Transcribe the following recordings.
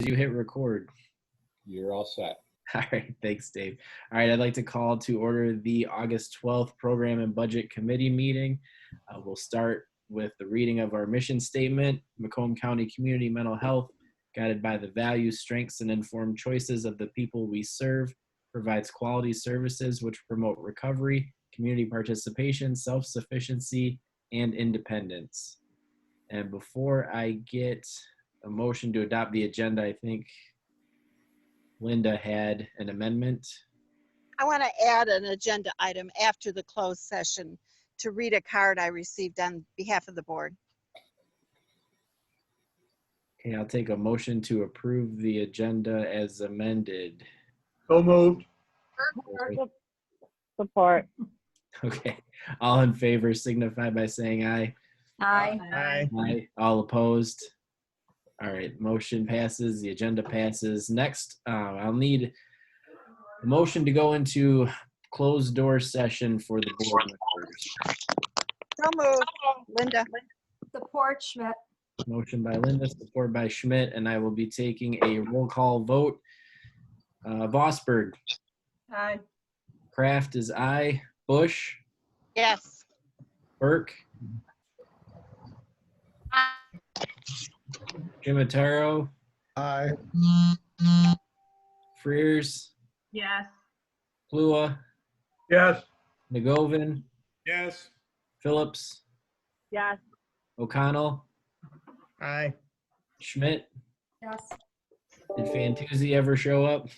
you hit record? You're all set. All right, thanks, Dave. All right, I'd like to call to order the August 12th Program and Budget Committee meeting. We'll start with the reading of our mission statement. Macomb County Community Mental Health, guided by the values, strengths, and informed choices of the people we serve, provides quality services which promote recovery, community participation, self-sufficiency, and independence. And before I get a motion to adopt the agenda, I think Linda had an amendment. I want to add an agenda item after the closed session to read a card I received on behalf of the board. Okay, I'll take a motion to approve the agenda as amended. So moved. Support. Okay, all in favor signify by saying aye. Aye. Aye. Aye. All opposed? All right, motion passes, the agenda passes. Next, I'll need a motion to go into closed door session for the board members. So moved. Linda. Support Schmidt. Motion by Linda, support by Schmidt, and I will be taking a roll call vote. Vosberg. Aye. Kraft is aye. Bush. Yes. Burke. Jimataro. Aye. Frears. Yes. Plua. Yes. Nagovin. Yes. Phillips. Yes. O'Connell. Aye. Schmidt. Yes. Did Fantuzzi ever show up?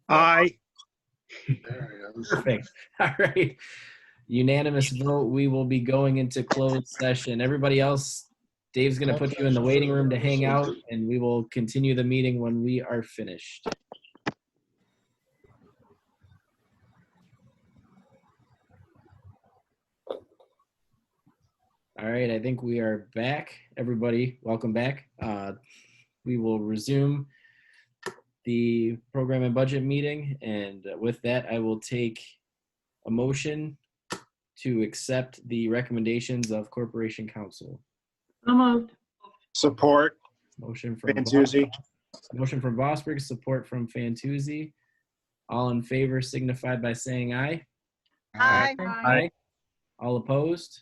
Aye. Perfect. All right. Unanimous vote. We will be going into closed session. Everybody else, Dave's going to put you in the waiting room to hang out, and we will continue the meeting when we are finished. All right, I think we are back. Everybody, welcome back. We will resume the program and budget meeting, and with that, I will take a motion to accept the recommendations of Corporation Council. So moved. Support. Motion from Fantuzzi. Motion from Vosberg, support from Fantuzzi. All in favor signify by saying aye. Aye. Aye. All opposed?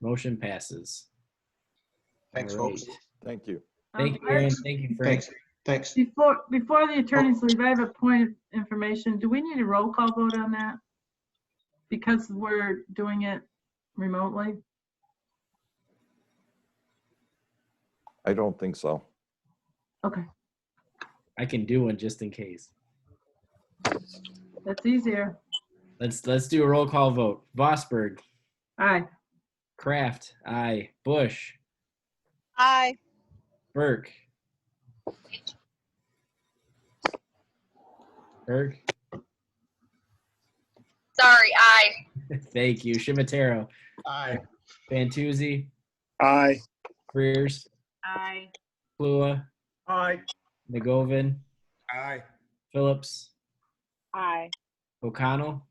Motion passes. Thanks, All right. folks. Thank you. Thank you, Aaron. Thank you, Frank. Thanks. Before the attorneys leave, I have a point of information. Do we need a roll call vote on that? Because we're doing it remotely? I don't think so. Okay, I can do one just in case. that's easier. Let's do a roll call vote. Vosberg, Aye. Kraft, aye. Bush, Aye. Burke. Burke. Sorry, aye. Thank you. Shimataro, Aye. Fantuzzi, Aye. Frears, Aye. Plua, Aye. Nagovin, Aye. Phillips, Aye. O'Connell,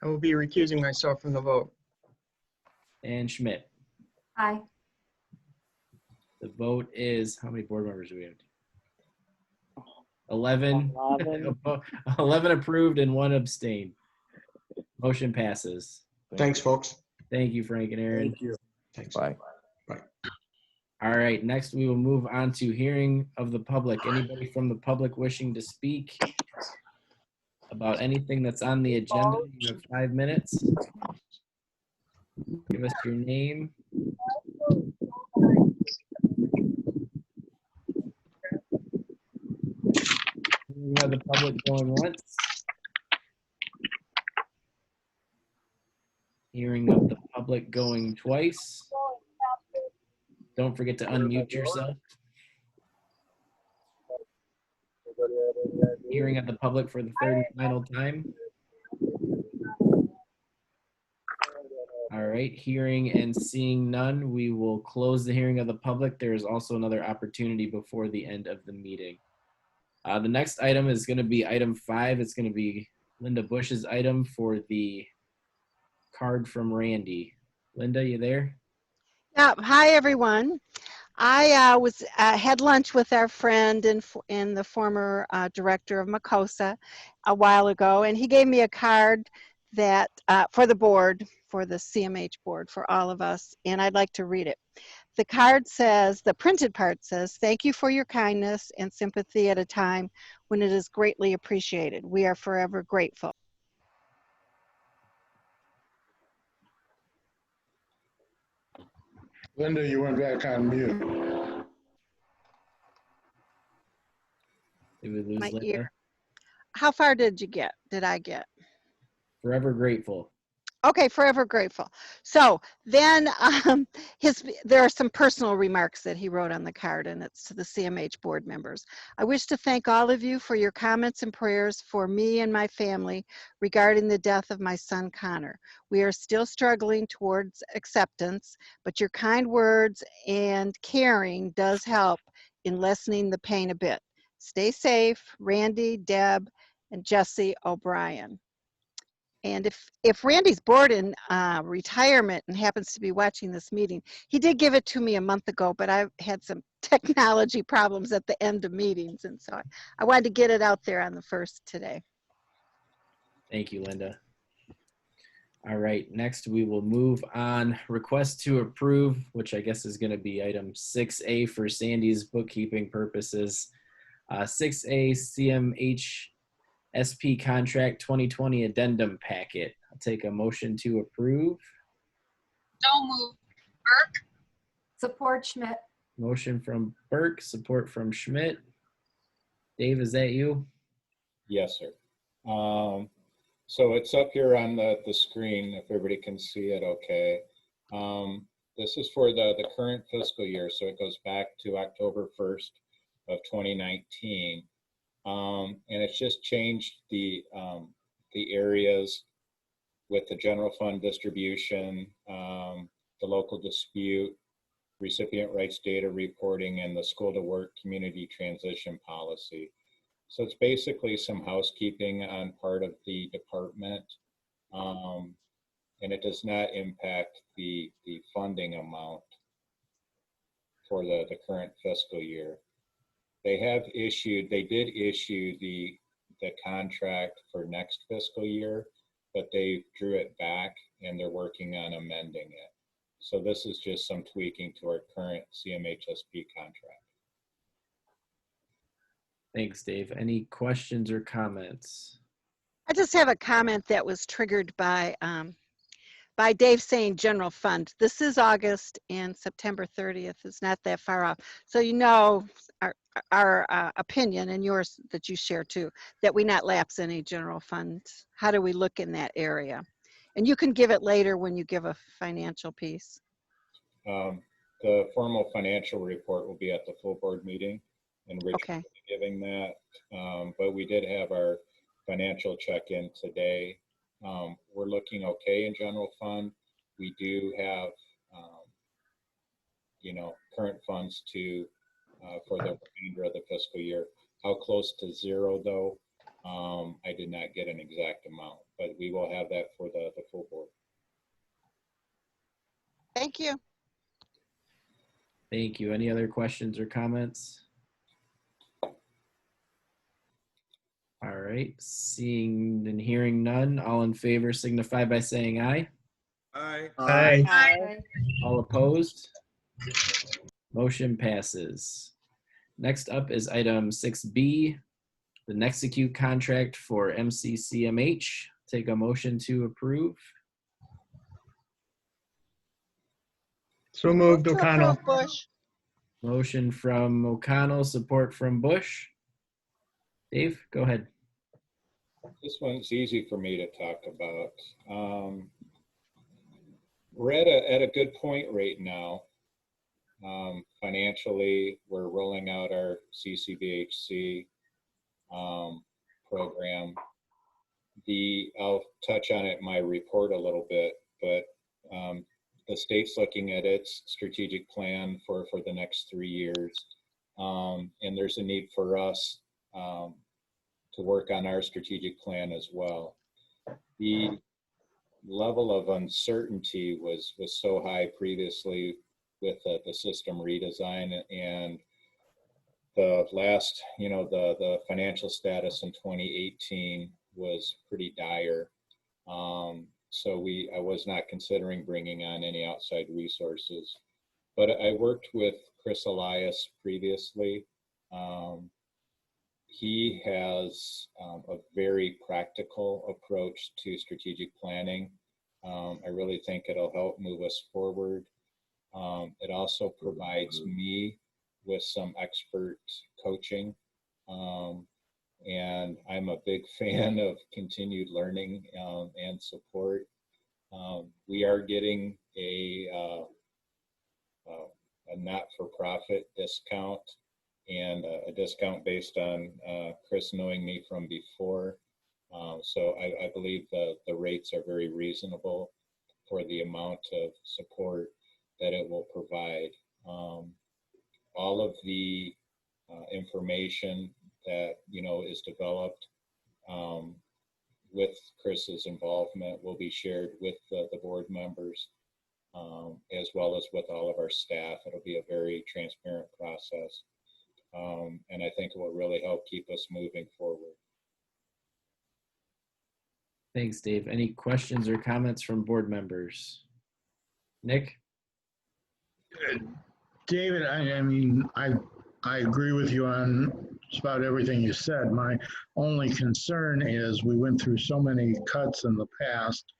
I will be recusing myself from the vote. and Schmidt. Aye. The vote is, how many board members do we have? 11. 11 approved and 1 abstained. Motion passes. Thanks, folks. Thank you, Frank and Aaron. Thank you. Thanks. Bye. All right, next we will move on to hearing of the public. Anybody from the public wishing to speak about anything that's on the agenda? You have 5 minutes. Give us your name. Hearing of the public going once. Hearing of the public going twice. Don't forget to unmute yourself. Hearing of the public for the third and final time. All right, hearing and seeing none, we will close the hearing of the public. There is also another opportunity before the end of the meeting. The next item is going to be item 5. It's going to be Linda Bush's item for the card from Randy. Linda, you there? Yeah. Hi, everyone. I had lunch with our friend and the former director of MCOSA a while ago, and he gave me a card that for the board, for the CMH board, for all of us, and I'd like to read it. The card says, the printed part says, "Thank you for your kindness and sympathy at a time when it is greatly appreciated. We are forever grateful." Linda, you went back on mute. Did we lose My Linda? ear. How far did I get? Forever grateful. Okay, forever grateful. So then there are some personal remarks that he wrote on the card, and it's to the CMH board members. "I wish to thank all of you for your comments and prayers for me and my family regarding the death of my son, Connor. We are still struggling towards acceptance, but your kind words and caring does help in lessening the pain a bit. Stay safe, Randy, Deb, and Jesse O'Brien." And if Randy's bored in retirement and happens to be watching this meeting, he did give it to me a month ago, but I've had some technology problems at the end of meetings. And so I wanted to get it out there on the first today. Thank you, Linda. All right, next we will move on. Request to approve, which I guess is going to be item 6A for Sandy's bookkeeping purposes. 6A CMH SP contract 2020 addendum packet. I'll take a motion to approve. So moved. Burke? Support Schmidt. Motion from Burke, support from Schmidt. Dave, is that you? Yes, sir. So it's up here on the screen, if everybody can see it okay. This is for the current fiscal year, so it goes back to October 1st of 2019. And it's just changed the areas with the general fund distribution, the local dispute, recipient rights data reporting, and the school to work community transition policy. So it's basically some housekeeping on part of the department, and it does not impact the funding amount for the current fiscal year. They did issue the contract for next fiscal year, but they drew it back and they're working on amending it. So this is just some tweaking to our current CMHSP contract. Thanks, Dave. Any questions or comments? I just have a comment that was triggered by Dave saying general fund. This is August, and September 30th is not that far off. So you know our opinion, and yours that you share too, that we not lapse any general fund. How do we look in that area? And you can give it later when you give a financial piece. The formal financial report will be at the full board meeting, and Rich will be giving that. But we did have our financial check-in today. We're looking okay in general fund. We do have, current funds for the remainder of the fiscal year. How close to zero, though, I did not get an exact amount, but we will have that for the full board. Thank you. Thank you. Any other questions or comments? All right, seeing and hearing none, all in favor signify by saying aye. Aye. Aye. Aye. All opposed? Motion passes. Next up is item 6B, the Nexecute contract for MCCMH. Take a motion to approve. So moved, To O'Connell. approve, Bush. Motion from O'Connell, support from Bush. Dave, go ahead. This one's easy for me to talk about. We're at a good point right now. Financially, we're rolling out our CCBHC program. I'll touch on it in my report a little bit, but the state's looking at its strategic plan for the next 3 years. And there's a need for us to work on our strategic plan as well. The level of uncertainty was so high previously with the system redesign, and the last, the financial status in 2018 was pretty dire. So I was not considering bringing on any outside resources, but I worked with Chris Elias previously. He has a very practical approach to strategic planning. I really think it'll help move us forward. It also provides me with some expert coaching. And I'm a big fan of continued learning and support. We are getting a not-for-profit discount, and a discount based on Chris knowing me from before. So I believe the rates are very reasonable for the amount of support that it will provide. All of the information that is developed with Chris's involvement will be shared with the board members, as well as with all of our staff. It'll be a very transparent process. And I think it will really help keep us moving forward. Thanks, Dave. Any questions or comments from board members? Nick? David, I mean, I agree with you on just about everything you said. My only concern is we went through so many cuts in the past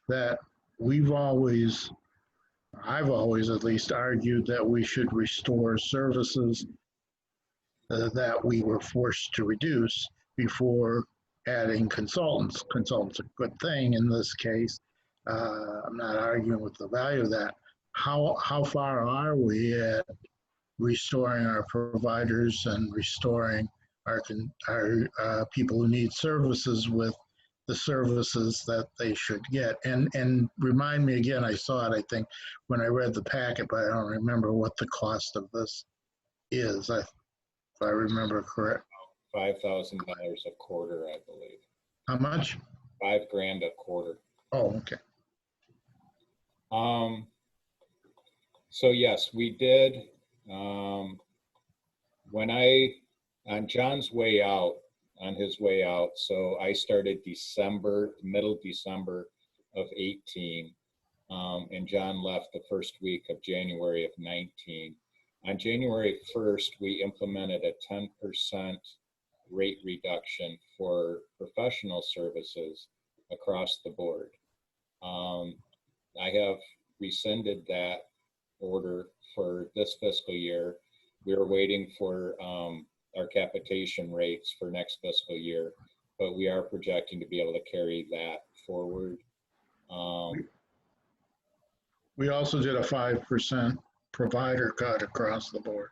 that I've always at least argued that we should restore services that we were forced to reduce before adding consultants. Consultants are a good thing in this case. I'm not arguing with the value of that. How far are we at restoring our providers and restoring our people who need services with the services that they should get? And remind me again, I saw it, I think, when I read the packet, but I don't remember what the cost of this is, if I remember correct. $5,000 a quarter, I believe. How much? $5,000 a quarter. Oh, okay. So yes, we did. When on John's way out, so I started middle December of 18, and John left the first week of January of 19. On January 1st, we implemented a 10% rate reduction for professional services across the board. I have rescinded that order for this fiscal year. We're waiting for our capitation rates for next fiscal year, but we are projecting to be able to carry that forward. We also did a 5% provider cut across the board.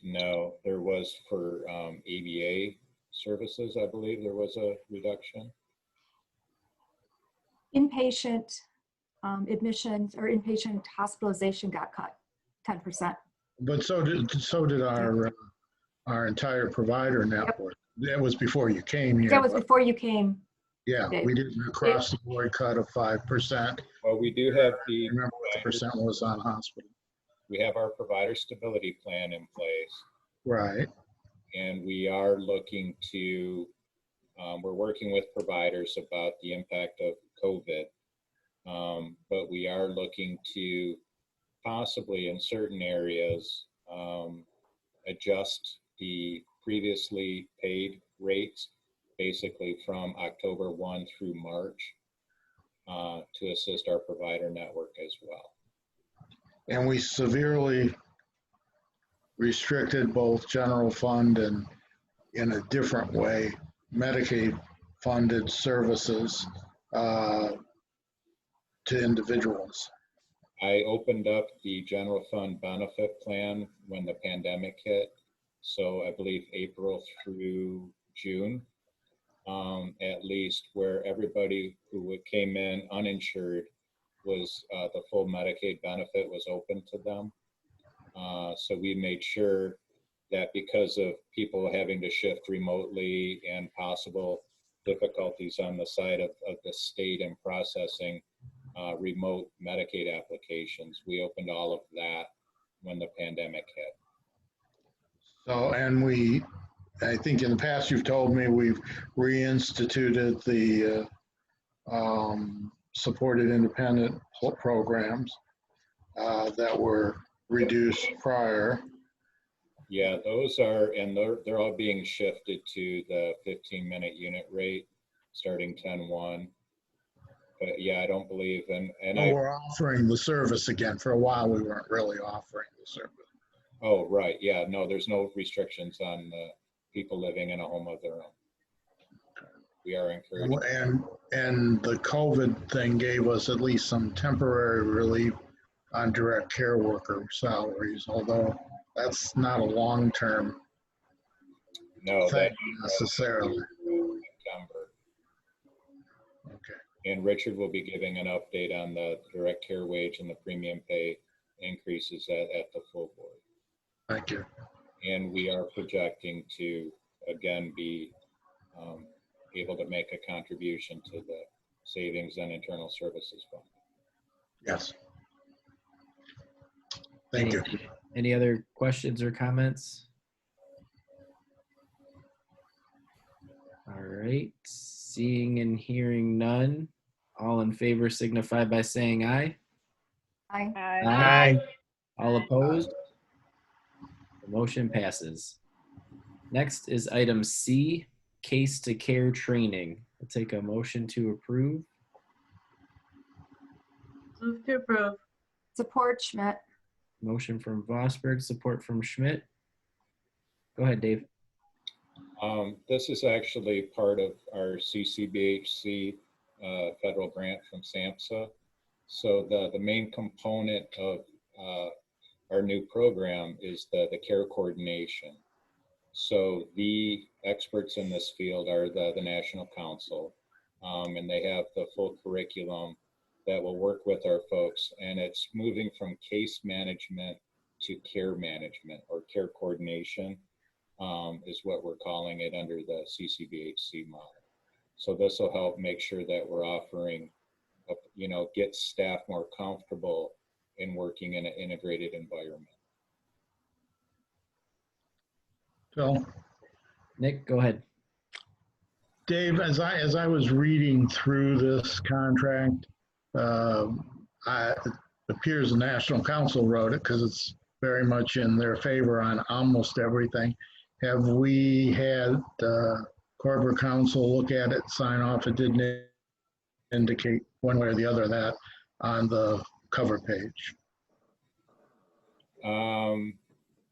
No, there was for ABA services, I believe there was a reduction. Inpatient admissions or inpatient hospitalization got cut 10%. But so did our entire provider network. That was before you came here. That was before you came. Yeah, Dave. we did an across the board cut of 5%. Well, we do have I remember what the percent was on hospital. We have our provider stability plan in place. Right. And we are looking to, we're working with providers about the impact of COVID. But we are looking to possibly in certain areas adjust the previously paid rates, basically from October 1 through March, to assist our provider network as well. And we severely restricted both general fund and, in a different way, Medicaid funded services to individuals. I opened up the general fund benefit plan when the pandemic hit. So I believe April through June, at least, where everybody who came in uninsured was the full Medicaid benefit was open to them. So we made sure that because of people having to shift remotely and possible difficulties on the side of the state in processing, remote Medicaid applications. We opened all of that when the pandemic hit. So, and I think in the past you've told me we've reinstituted the supported independent programs that were reduced prior. Yeah, those are, and they're all being shifted to the 15-minute unit rate starting 10/1. But yeah, I don't believe, and We're offering the service again. For a while, we weren't really offering the service. Oh, right. Yeah, no, there's no restrictions on people living in a home of their own. We are encouraging. And the COVID thing gave us at least some temporary relief on direct care worker salaries, although that's not a long-term No, thing that necessarily. September. Okay. And Richard will be giving an update on the direct care wage and the premium pay increases at the full board. Thank you. And we are projecting to, again, be able to make a contribution to the Savings and Internal Services Fund. Yes. Thank you. Any other questions or comments? All right, seeing and hearing none, all in favor signify by saying aye. Aye. Aye. All opposed? The motion passes. Next is item C, case to care training. I'll take a motion to approve. Move to approve. Support Schmidt. Motion from Vosberg, support from Schmidt. Go ahead, Dave. This is actually part of our CCBHC federal grant from SAMHSA. So the main component of our new program is the care coordination. So the experts in this field are the National Council, and they have the full curriculum that will work with our folks. And it's moving from case management to care management, or care coordination is what we're calling it under the CCBHC model. So this will help make sure that we're offering, get staff more comfortable in working in an integrated environment. Phil? Nick, go ahead. Dave, as I was reading through this contract, it appears the National Council wrote it because it's very much in their favor on almost everything. Have we had corporate counsel look at it, sign off? It didn't indicate one way or the other that on the cover page.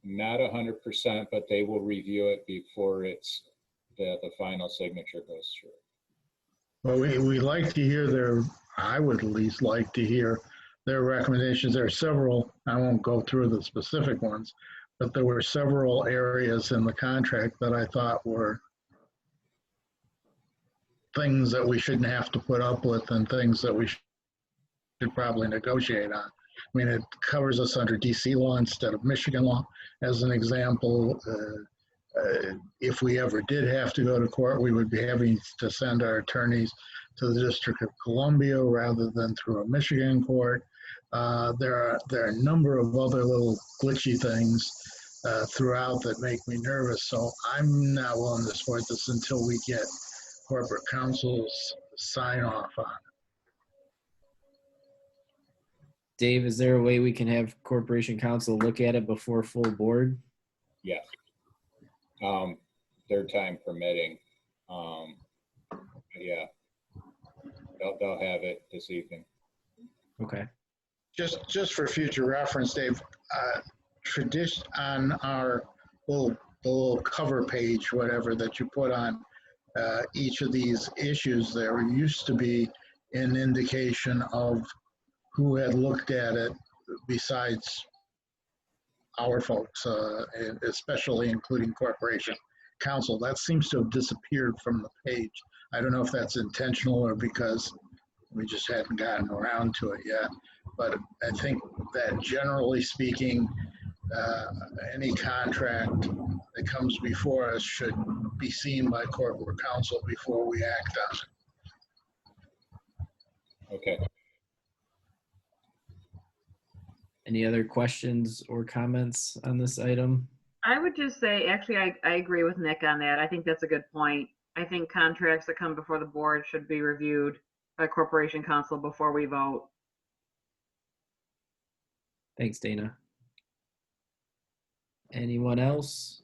Not 100%, but they will review it before it's the final signature goes through. Well, we like to hear I would at least like to hear their recommendations. There are several, I won't go through the specific ones, but there were several areas in the contract that I thought were things that we shouldn't have to put up with and things that we should probably negotiate on. I mean, it covers us under DC law instead of Michigan law. As an example, if we ever did have to go to court, we would be having to send our attorneys to the District of Columbia rather than through a Michigan court. There are a number of other little glitchy things throughout that make me nervous. So I'm not willing to support this until we get corporate counsel's sign off on it. Dave, is there a way we can have Corporation Counsel look at it before full board? Yes. Their time permitting. Yeah. They'll have it this evening. Okay. Just for future reference, Dave, tradition on our little cover page, whatever that you put on each of these issues, there used to be an indication of who had looked at it besides our folks, especially including Corporation Counsel. That seems to have disappeared from the page. I don't know if that's intentional or because we just hadn't gotten around to it yet. But I think that generally speaking, any contract that comes before us should be seen by corporate counsel before we act on it. Okay. Any other questions or comments on this item? I would just say, actually, I agree with Nick on that. I think that's a good point. I think contracts that come before the board should be reviewed by Corporation Council before we vote. Thanks, Dana. Anyone else?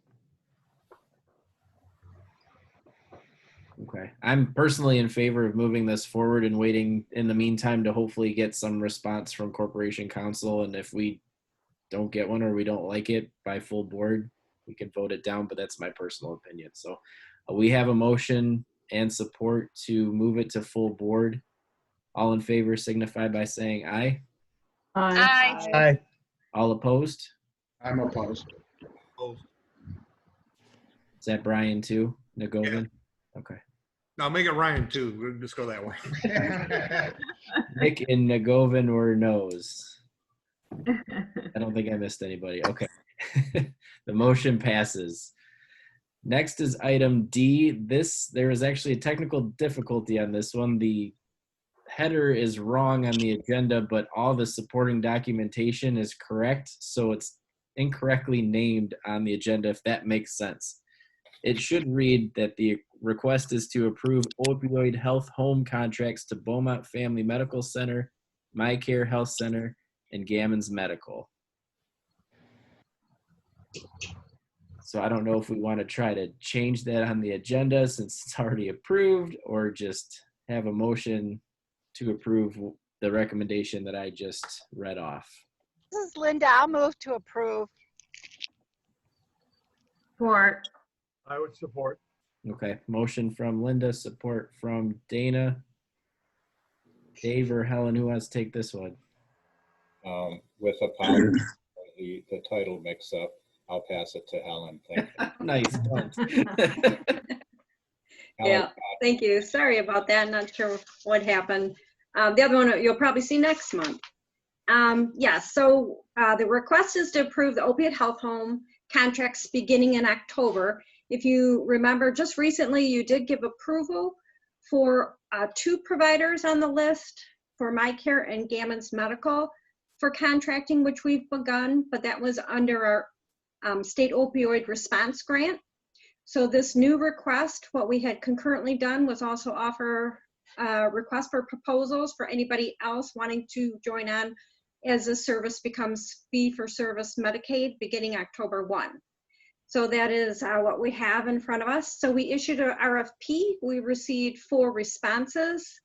Okay, I'm personally in favor of moving this forward and waiting in the meantime to hopefully get some response from Corporation Council. And if we don't get one or we don't like it by full board, we can vote it down, but that's my personal opinion. So we have a motion and support to move it to full board. All in favor signify by saying aye. Aye. Aye. All opposed? I'm opposed. Is that Brian too? Nagovin? Okay. No, make it Ryan too. We'll just go that way. Nick and Nagovin were no's. I don't think I missed anybody. Okay. The motion passes. Next is item D. There is actually a technical difficulty on this one. The header is wrong on the agenda, but all the supporting documentation is correct. So it's incorrectly named on the agenda, if that makes sense. It should read that the request is to approve opioid health home contracts to Beaumont Family Medical Center, My Care Health Center, and Gammons Medical. So I don't know if we want to try to change that on the agenda since it's already approved, or just have a motion to approve the recommendation that I just read off. This is Linda. I'll move to approve. Support. I would support. Okay, motion from Linda, support from Dana. Dave or Helen, who wants to take this one? With apologies for the title mix-up, I'll pass it to Helen. Thank you. Nice. Punt. Helen, Thank you. Sorry about that. Not sure what happened. The other one you'll probably see next month. The request is to approve the opiate health home contracts beginning in October. If you remember, just recently you did give approval for 2 providers on the list for My Care and Gammons Medical for contracting, which we've begun, but that was under our state opioid response grant. So this new request, what we had concurrently done was also offer a request for proposals for anybody else wanting to join on as the service becomes fee-for-service Medicaid beginning October 1. So that is what we have in front of us. So we issued an RFP. We received 4 responses.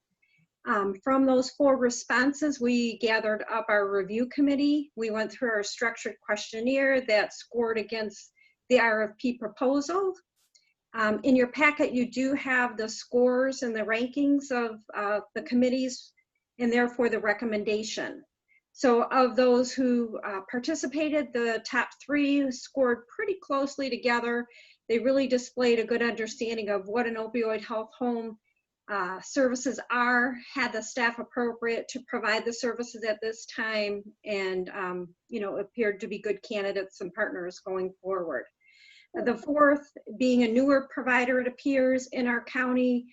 From those 4 responses, we gathered up our review committee. We went through our structured questionnaire that scored against the RFP proposal. In your packet, you do have the scores and the rankings of the committees and therefore the recommendation. So of those who participated, the top 3 scored pretty closely together. They really displayed a good understanding of what an opioid health home services are, had the staff appropriate to provide the services at this time, and appeared to be good candidates and partners going forward. The 4th being a newer provider, it appears, in our county,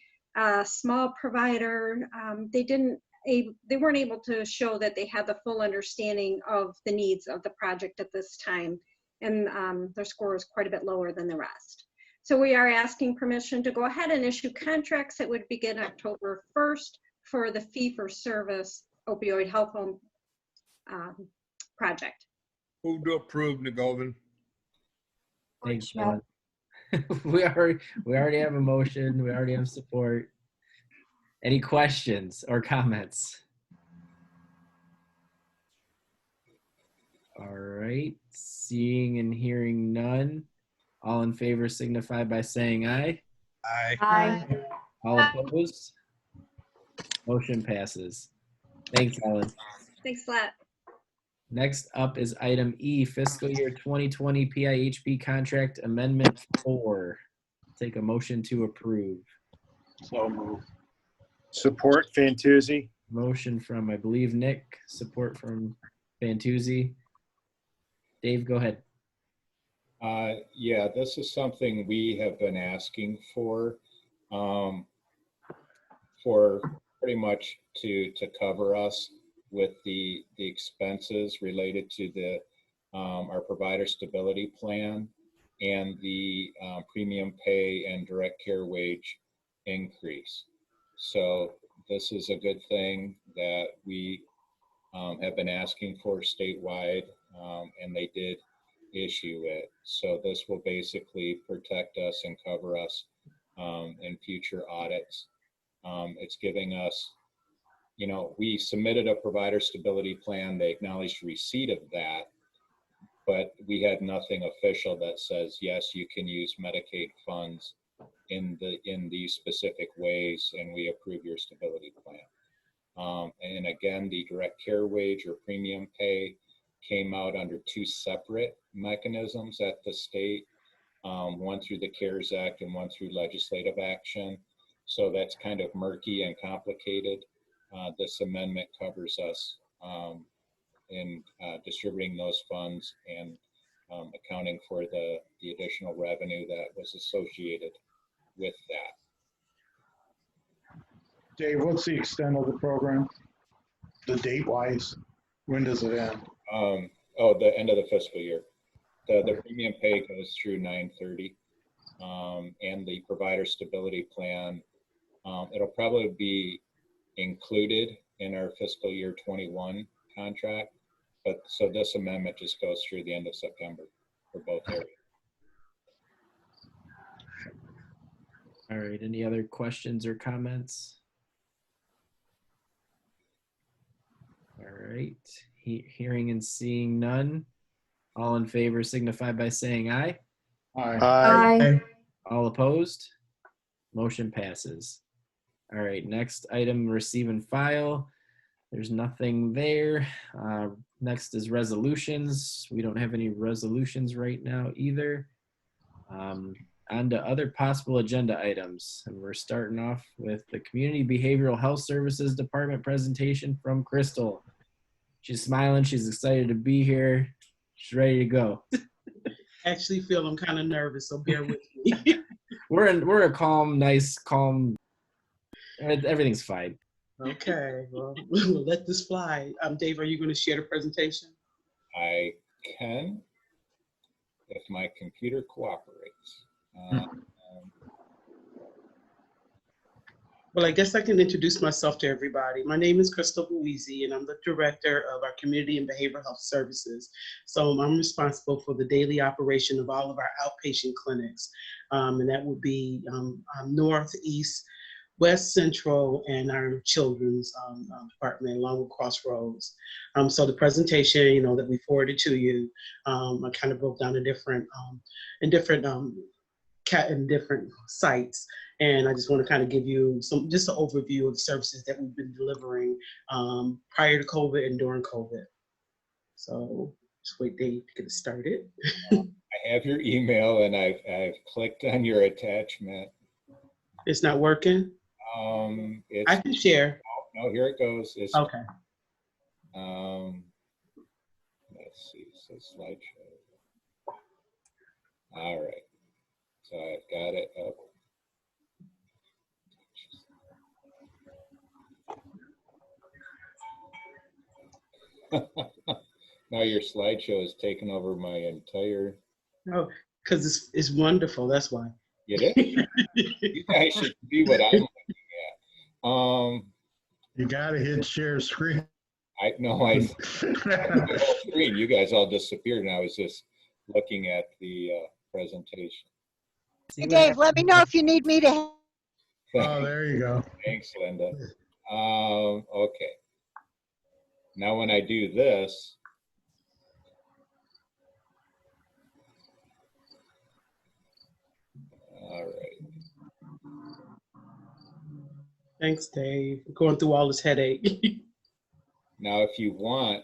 small provider. They weren't able to show that they had the full understanding of the needs of the project at this time, and their score is quite a bit lower than the rest. So we are asking permission to go ahead and issue contracts that would begin October 1st for the fee-for-service opioid health home project. Move to approve, Nagovin. Thanks, Helen. We already have a motion. We already have support. Any questions or comments? All right, seeing and hearing none. All in favor signify by saying aye. Aye. Aye. All opposed? Motion passes. Thanks, Helen. Thanks a lot. Next up is item E, fiscal year 2020 PIHP contract amendment 4. Take a motion to approve. So moved. Support Fantuzzi. Motion from, I believe, Nick, support from Fantuzzi. Dave, go ahead. Yeah, this is something we have been asking for pretty much to cover us. with the expenses related to the our provider stability plan and the premium pay and direct care wage increase. So this is a good thing that we have been asking for statewide, and they did issue it. So this will basically protect us and cover us in future audits. It's giving us, you know, we submitted a provider stability plan. They acknowledged receipt of that, but we had nothing official that says, yes, you can use Medicaid funds in these specific ways, and we approve your stability plan. And again, the direct care wage or premium pay came out under two separate mechanisms at the state, one through the CARES Act and one through legislative action. So that's kind of murky and complicated. This amendment covers us in distributing those funds and accounting for the additional revenue that was associated with that. Dave, what's the extent of the program? The date wise, when does it end? Oh, the end of the fiscal year. The premium pay goes through 9/30, and the provider stability plan, it'll probably be included in our fiscal year 21 contract, but so this amendment just goes through the end of September for both areas. All right, any other questions or comments? All right, hearing and seeing none. All in favor signify by saying aye. Aye. Aye. All opposed? Motion passes. All right, next item, receive and file. There's nothing there. Next is resolutions. We don't have any resolutions right now either. On to other possible agenda items. And we're starting off with the Community Behavioral Health Services Department presentation from Crystal. She's smiling. She's excited to be here. She's ready to go. Actually feel I'm kind of nervous, so bear with me. We're a calm, nice, calm. Everything's fine. Okay, well, we'll let this fly. Dave, are you going to share the presentation? I can, if my computer cooperates. Well, I guess I can introduce myself to everybody. My name is Crystal Buizzi, and I'm the director of our Community and Behavioral Health Services. So I'm responsible for the daily operation of all of our outpatient clinics. And that would be North, East, West, Central, and our children's department, along with CROSSROADS. So the presentation, that we forwarded to you, I kind of broke down in different sites. And I just want to kind of give you just an overview of the services that we've been delivering prior to COVID and during COVID. So just wait, Dave, to get it started. I have your email and I've clicked on your attachment. It's not working? I can share. No, here it goes. It's, okay. Let's see, so slideshow. All right. So I've got it up. Now your slideshow has taken over my entire. No, because it's wonderful. That's why. It is. You guys should see what I'm looking at. You gotta hit share screen. I know. I the whole screen. You guys all disappeared, and I was just looking at the presentation. Hey, Dave, let me know if you need me to. Oh, there you go. Thanks, Linda. Okay. Now when I do this, all right. Thanks, Dave. Going through all this headache. Now, if you want,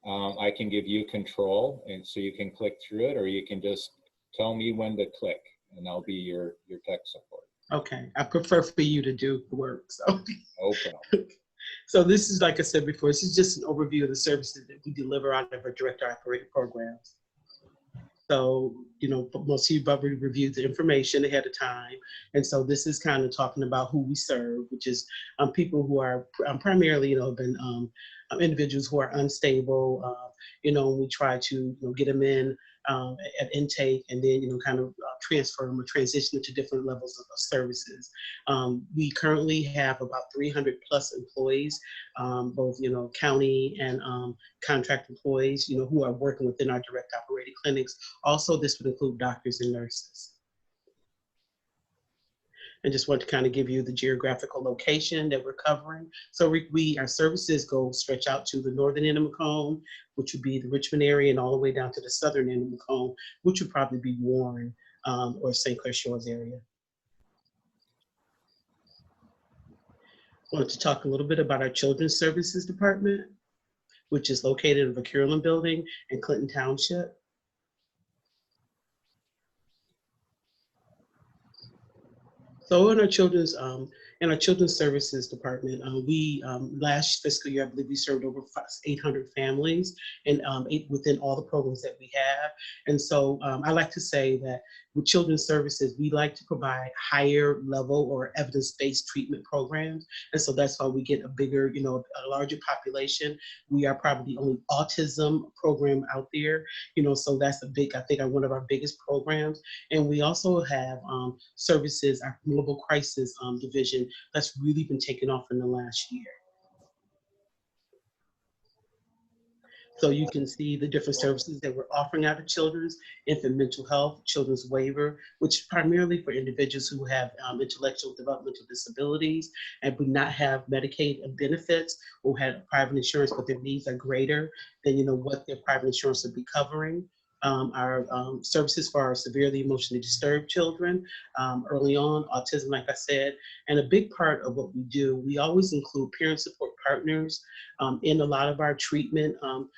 I can give you control, and so you can click through it, or you can just tell me when to click, and I'll be your tech support. Okay, I prefer for you to do the work. So. Okay. So this is, like I said before, this is just an overview of the services that we deliver out of our direct operated programs. So, most of you probably reviewed the information ahead of time. And so this is kind of talking about who we serve, which is people who are primarily, been individuals who are unstable. We try to get them in at intake, and then kind of transfer them or transition to different levels of services. We currently have about 300 plus employees, both county and contract employees, who are working within our direct operated clinics. Also, this would include doctors and nurses. I just want to kind of give you the geographical location that we're covering. So our services stretch out to the northern end of Macomb, which would be the Richmond area, and all the way down to the southern end of Macomb, which would probably be Warren or St. Clair Shores area. I wanted to talk a little bit about our Children's Services Department, which is located in the Curlin Building in Clinton Township. So in our children's services department, we last fiscal year, I believe we served over 800 families, and within all the programs that we have. And so I like to say that with children's services, we like to provide higher level or evidence-based treatment programs. And so that's why we get a bigger, a larger population. We are probably the only autism program out there, so that's I think one of our biggest programs. And we also have services, our Global Crisis division, that's really been taken off in the last year. So you can see the different services that we're offering out of children's: infant mental health, children's waiver, which is primarily for individuals who have intellectual developmental disabilities and do not have Medicaid benefits or have private insurance, but their needs are greater than what their private insurance would be covering. Our services for our severely emotionally disturbed children, early on, autism, like I said. And a big part of what we do, we always include parent support partners in a lot of our treatment, for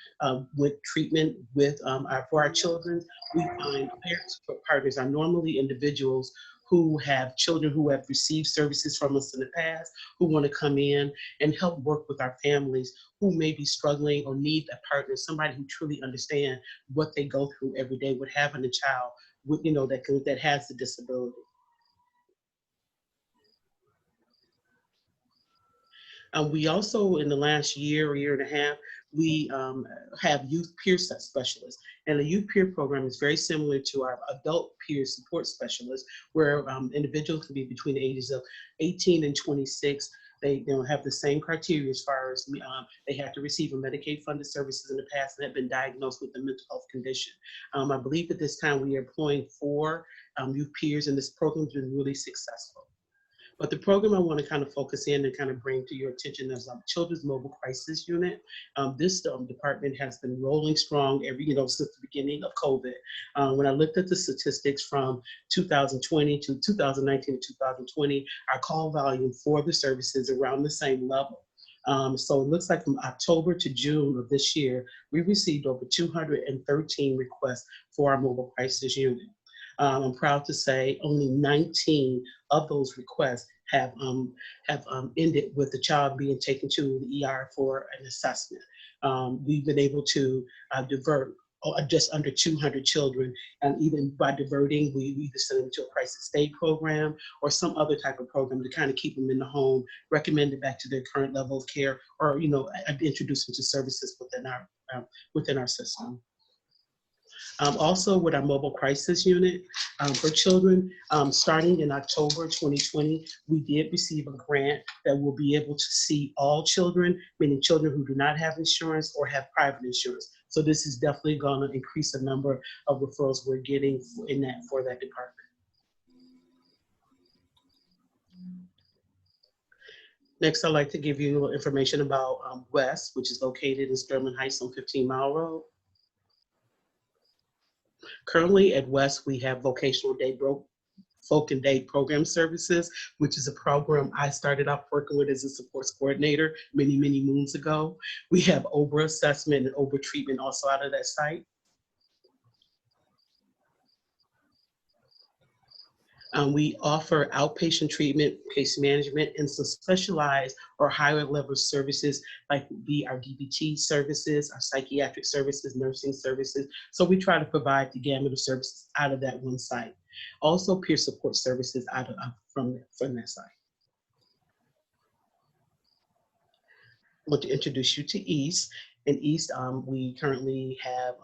our children. We find parent support partners are normally individuals who have children who have received services from us in the past, who want to come in and help work with our families who may be struggling or need a partner, somebody who truly understands what they go through every day with having a child with, that has the disability. We also, in the last year or year and a half, we have youth peer specialists. And the youth peer program is very similar to our adult peer support specialists, where individuals can be between the ages of 18 and 26. They have the same criteria as far as they have to receive a Medicaid funded services in the past and have been diagnosed with a mental health condition. I believe at this time we are employing 4 youth peers, and this program has been really successful. But the program I want to kind of focus in and kind of bring to your attention is Children's Mobile Crisis Unit. This department has been rolling strong since the beginning of COVID. When I looked at the statistics from 2020 to 2019 to 2020, our call volume for the services around the same level. So it looks like from October to June of this year, we received over 213 requests for our Mobile Crisis Unit. I'm proud to say only 19 of those requests have ended with the child being taken to the ER for an assessment. We've been able to divert just under 200 children, and even by diverting, we either send them to a crisis stay program or some other type of program to kind of keep them in the home, recommend it back to their current level of care, or introduce them to services within our system. Also with our Mobile Crisis Unit for children, starting in October 2020, we did receive a grant that will be able to see all children, meaning children who do not have insurance or have private insurance. So this is definitely going to increase the number of referrals we're getting for that department. Next, I'd like to give you information about West, which is located in Sterling Heights on 15 Mile Road. Currently at West, we have Vocational Day Folk and Day Program Services, which is a program I started off working with as a supports coordinator many, many moons ago. We have OBRA assessment and OBRA treatment also out of that site. We offer outpatient treatment, case management, and some specialized or higher level services like our DBT services, our psychiatric services, nursing services. So we try to provide the gamut of services out of that one site. Also peer support services from that site. want to introduce you to East. In East, we currently have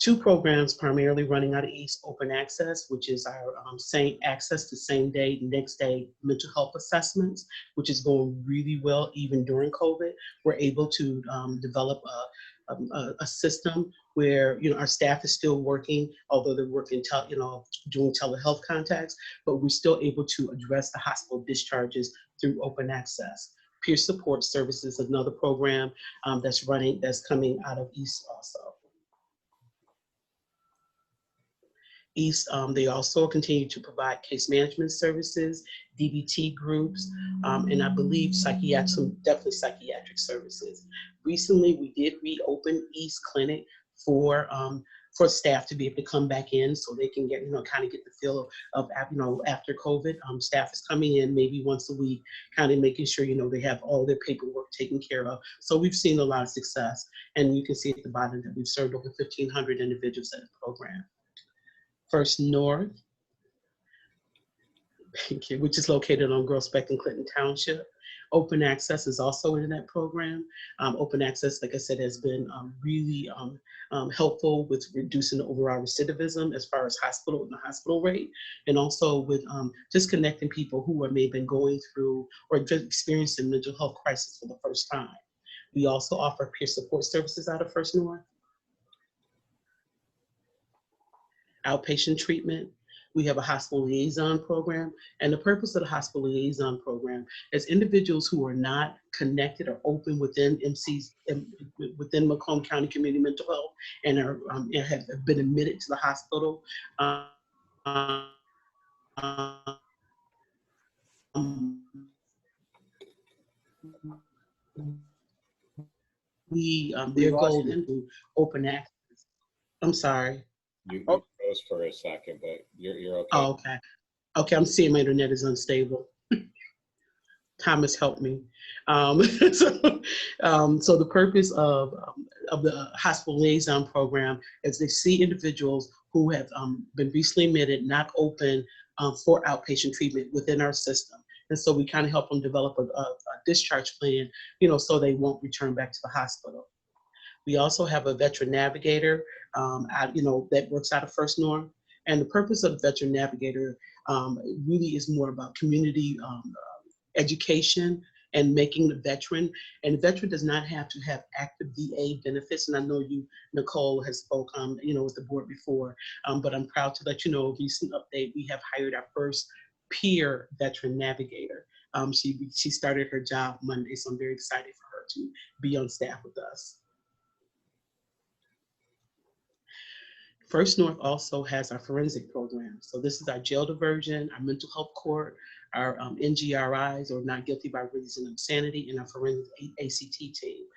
2 programs primarily running out of East: Open Access, which is our same access to same day, next day mental health assessments, which is going really well even during COVID. We're able to develop a system where our staff is still working, although they're working doing telehealth contacts, but we're still able to address the hospital discharges through Open Access. Peer Support Services, another program that's coming out of East also. East, they also continue to provide case management services, DBT groups, and I believe definitely psychiatric services. Recently, we did reopen East Clinic for staff to be able to come back in, so they can get kind of get the feel of after COVID. Staff is coming in maybe once a week, kind of making sure they have all their paperwork taken care of. So we've seen a lot of success, and you can see at the bottom that we've served over 1,500 individuals in the program. First North, which is located on Groesbeck and Clinton Township. Open Access is also in that program. Open Access, like I said, has been really helpful with reducing the overall recidivism as far as the hospital rate, and also with just connecting people who may have been going through or just experiencing mental health crisis for the first time. We also offer peer support services out of First North. Outpatient treatment. We have a hospital liaison program, and the purpose of the hospital liaison program is individuals who are not connected or open within within Macomb County Community Mental Health and have been admitted to the hospital. Their goal is to open access. I'm sorry. You froze for a second, but you're okay. Oh, okay. Okay, I'm seeing my internet is unstable. Thomas, help me. So the purpose of the hospital liaison program is they see individuals who have been recently admitted, not open for outpatient treatment within our system. And so we kind of help them develop a discharge plan, so they won't return back to the hospital. We also have a veteran navigator, that works out of First North. And the purpose of veteran navigator really is more about community education and making the veteran. And the veteran does not have to have active VA benefits. And I know Nicole has spoke, with the board before, but I'm proud to let you know, recent update, we have hired our first peer veteran navigator. She started her job Monday, so I'm very excited for her to be on staff with us. First North also has our forensic program. So this is our jail diversion, our mental health court, our NGRIs, or not guilty by reason of insanity, and our forensic ACT team.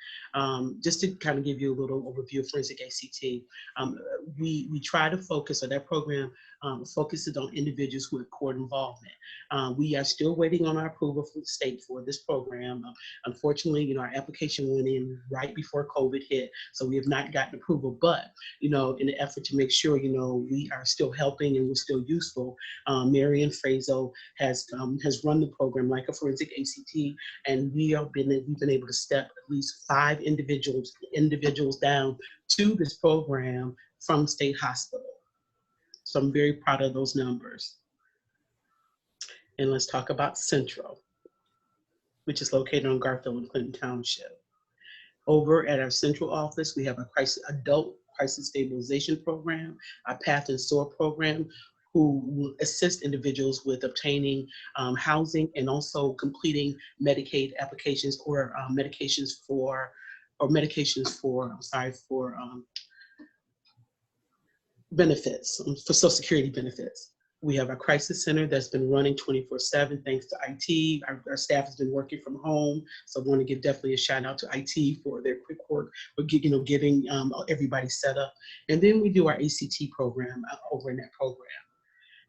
Just to kind of give you a little overview of forensic ACT, we try to focus, or that program focuses on individuals who have court involvement. We are still waiting on our approval from the state for this program. Unfortunately, our application went in right before COVID hit, so we have not gotten approval, but in an effort to make sure, we are still helping and we're still useful, Marian Frazo has run the program like a forensic ACT, and we've been able to step at least 5 individuals down to this program from State Hospital. So I'm very proud of those numbers. And let's talk about Central, which is located on Garfield and Clinton Township. Over at our Central office, we have a adult crisis stabilization program, our PATH and SOAR program, who will assist individuals with obtaining housing and also completing Medicaid applications or medications for benefits, for Social Security benefits. We have our crisis center that's been running 24/7 thanks to IT. Our staff has been working from home, so I want to give definitely a shout out to IT for their quick work with getting everybody set up. And then we do our ACT program over in that program.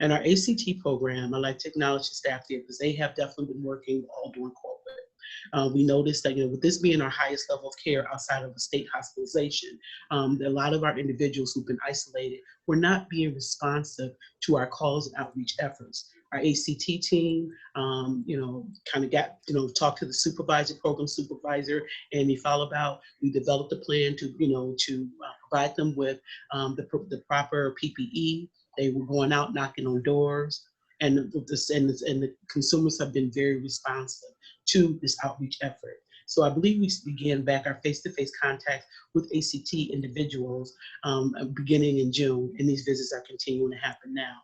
And our ACT program, I like to acknowledge the staff there because they have definitely been working all during COVID. We noticed that, with this being our highest level of care outside of a state hospitalization, a lot of our individuals who've been isolated were not being responsive to our calls and outreach efforts. our ACT team, kind of got, talked to the supervisor, program supervisor, Amy Fallabout. We developed a plan to provide them with the proper PPE. They were going out knocking on doors, and the consumers have been very responsive to this outreach effort. So I believe we began back our face-to-face contact with ACT individuals beginning in June, and these visits are continuing to happen now.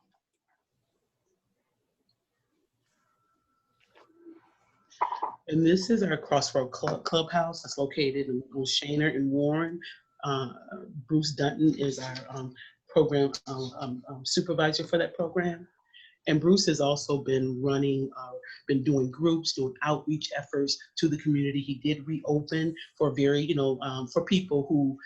And this is our CrossRoads Clubhouse. It's located on Shaner and Warren. Bruce Dunton is our program supervisor for that program. And Bruce has also been been doing groups, doing outreach efforts to the community. He did reopen for for people who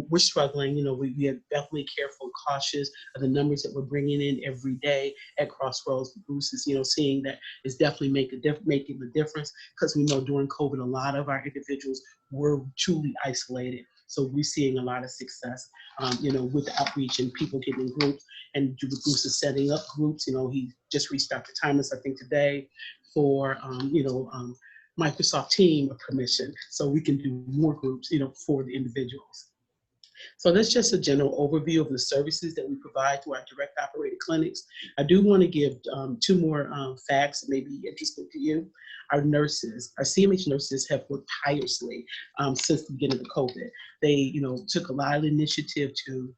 were struggling. We are definitely careful and cautious of the numbers that we're bringing in every day at CrossRoads. Bruce is, seeing that it's definitely making a difference, because we know during COVID, a lot of our individuals were truly isolated. So we're seeing a lot of success, with the outreach and people getting in groups. And Bruce is setting up groups. He just reached out to Thomas, I think today, for Microsoft Team permission, so we can do more groups, for the individuals. So that's just a general overview of the services that we provide through our direct operated clinics. I do want to give 2 more facts that may be interesting to you. Our nurses, our CMH nurses, have worked tirelessly since the beginning of COVID. They, took a lot of initiative to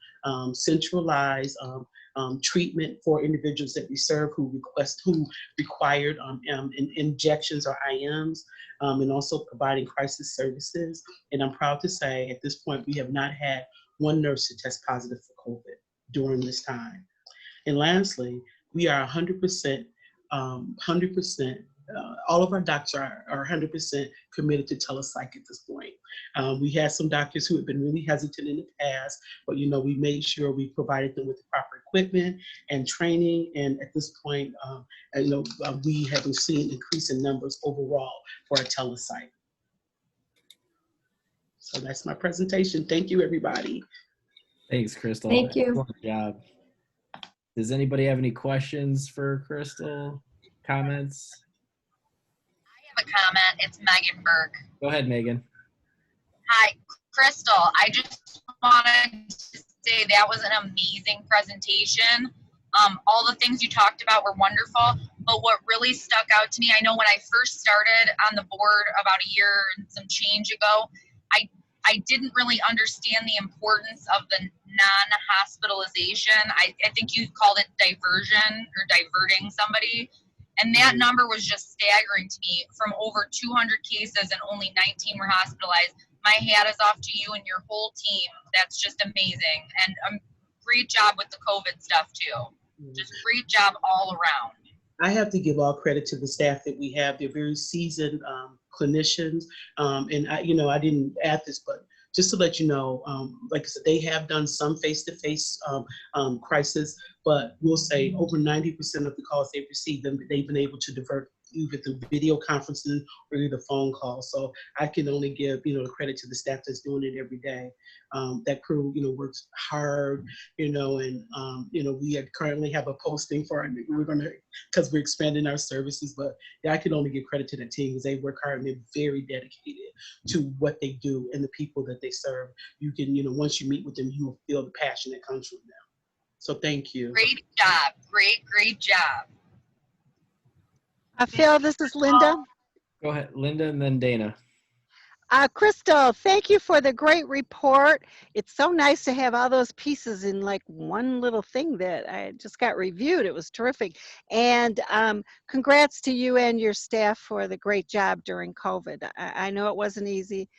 centralize treatment for individuals that we serve who required injections or IMs, and also providing crisis services. And I'm proud to say at this point, we have not had one nurse to test positive for COVID during this time. And lastly, we are 100%, all of our doctors are 100% committed to telepsych at this point. We had some doctors who have been really hesitant in the past, but we made sure we provided them with the proper equipment and training. And at this point, we have seen an increase in numbers overall for our telepsych. So that's my presentation. Thank you, everybody. Thanks, Crystal. Thank you. Excellent job. Does anybody have any questions for Crystal? Comments? I have a comment. It's Megan Burke. Go ahead, Megan. Hi, Crystal. I just wanted to say that was an amazing presentation. All the things you talked about were wonderful, but what really stuck out to me, I know when I first started on the board about a year and some change ago, I didn't really understand the importance of the non-hospitalization. I think you called it diversion or diverting somebody. And that number was just staggering to me. From over 200 cases and only 19 were hospitalized. My hat is off to you and your whole team. That's just amazing. And great job with the COVID stuff too. Just great job all around. I have to give all credit to the staff that we have. They're very seasoned clinicians. And I didn't add this, but just to let you know, like I said, they have done some face-to-face crisis, but we'll say over 90% of the calls they've received, they've been able to divert either through video conferences or either phone calls. So I can only give, the credit to the staff that's doing it every day. That crew, works hard, and, we currently have a posting for, because we're expanding our services, but I can only give credit to the team because they work hard and they're very dedicated to what they do and the people that they serve. You can, once you meet with them, you will feel the passion that comes from them. So thank you. Great job. Great job. Phil, this is Linda. Go ahead, Linda, and then Dana. Crystal, thank you for the great report. It's so nice to have all those pieces in like one little thing that I just got reviewed. It was terrific. And congrats to you and your staff for the great job during COVID. I know it wasn't easy.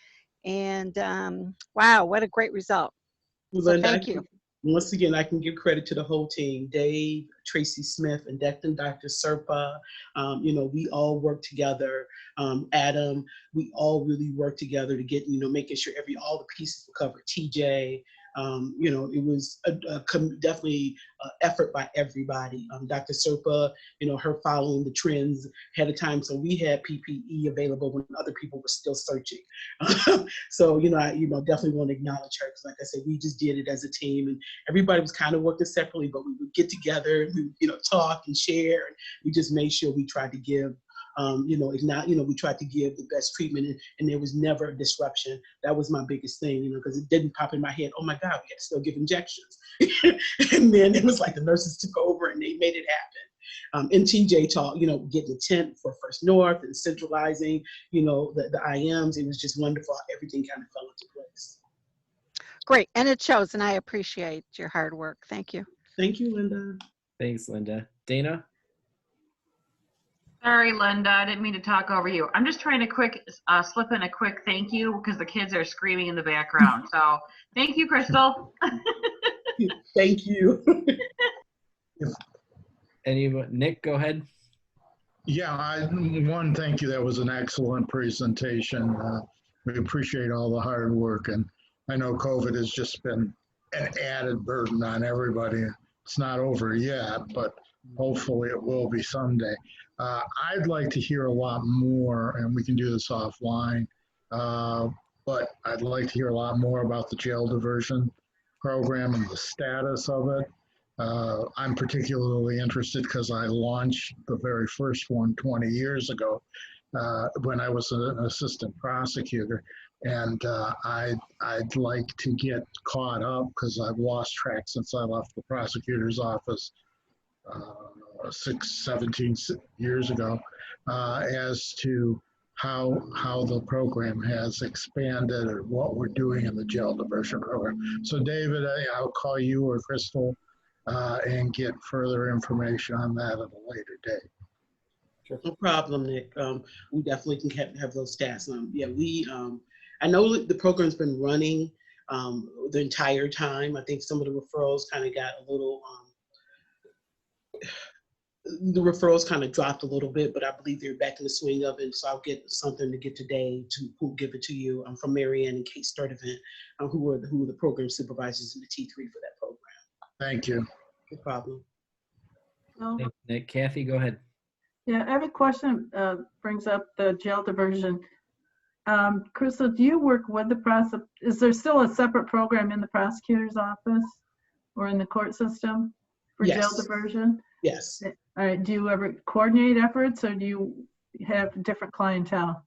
And wow, what a great result. So Linda, thank you. Once again, I can give credit to the whole team, Dave, Tracy Smith, and Dr. Serpa. We all work together. Adam, we all really work together to get, making sure all the pieces were covered. TJ, You know, it was definitely effort by everybody. Dr. Serpa, you know, her following the trends ahead of time. So we had PPE available when other people were still searching. So, you know, I definitely want to acknowledge her, because like I said, we just did it as a team, and everybody was kind of working separately, but we would get together and we would, you know, talk and share. And we just made sure we tried to give you know, we tried to give the best treatment, and there was never a disruption. That was my biggest thing, you know, because it didn't pop in my head, oh my God, we had to still give injections. And then it was like the nurses took over and they made it happen. And TJ taught, you know, getting the tent for First North and centralizing, you know, the IMs. It was just wonderful. Everything kind of fell into place. Great, and it shows, and I appreciate your hard work. Thank you. Thank you, Linda. Thanks, Linda. Dana? Sorry, Linda, I didn't mean to talk over you. I'm just trying to slip in a quick thank you because the kids are screaming in the background. So thank you, Crystal. Thank you. Anyone? Nick, go ahead. Yeah, one, thank you. That was an excellent presentation. We appreciate all the hard work, and I know COVID has just been an added burden on everybody. It's not over yet, but hopefully it will be someday. I'd like to hear a lot more, and we can do this offline, but I'd like to hear a lot more about the jail diversion program and the status of it. I'm particularly interested because I launched the very first one 20 years ago when I was an assistant prosecutor. And I'd like to get caught up because I've lost track since I left the prosecutor's office 17 years ago, as to how the program has expanded or what we're doing in the jail diversion program. So David, I'll call you or Crystal and get further information on that at a later date. Sure. No problem, Nick. We definitely can have those stats. Yeah, I know the program's been running the entire time. I think some of the referrals kind of got a little, the referrals kind of dropped a little bit, but I believe they're back in the swing of it. So I'll get something to get today to give it to you. I'm from Marianne and Kate Sturdivant, who are the program supervisors in the T3 for that program. Thank you. No problem. Well, Thanks, Nick. Kathy, go ahead. yeah, I have a question, brings up the jail diversion. Crystal, do you work with the process? Is there still a separate program in the prosecutor's office or in the court system for jail diversion? Yes. All right, do you ever coordinate efforts, or do you have different clientele?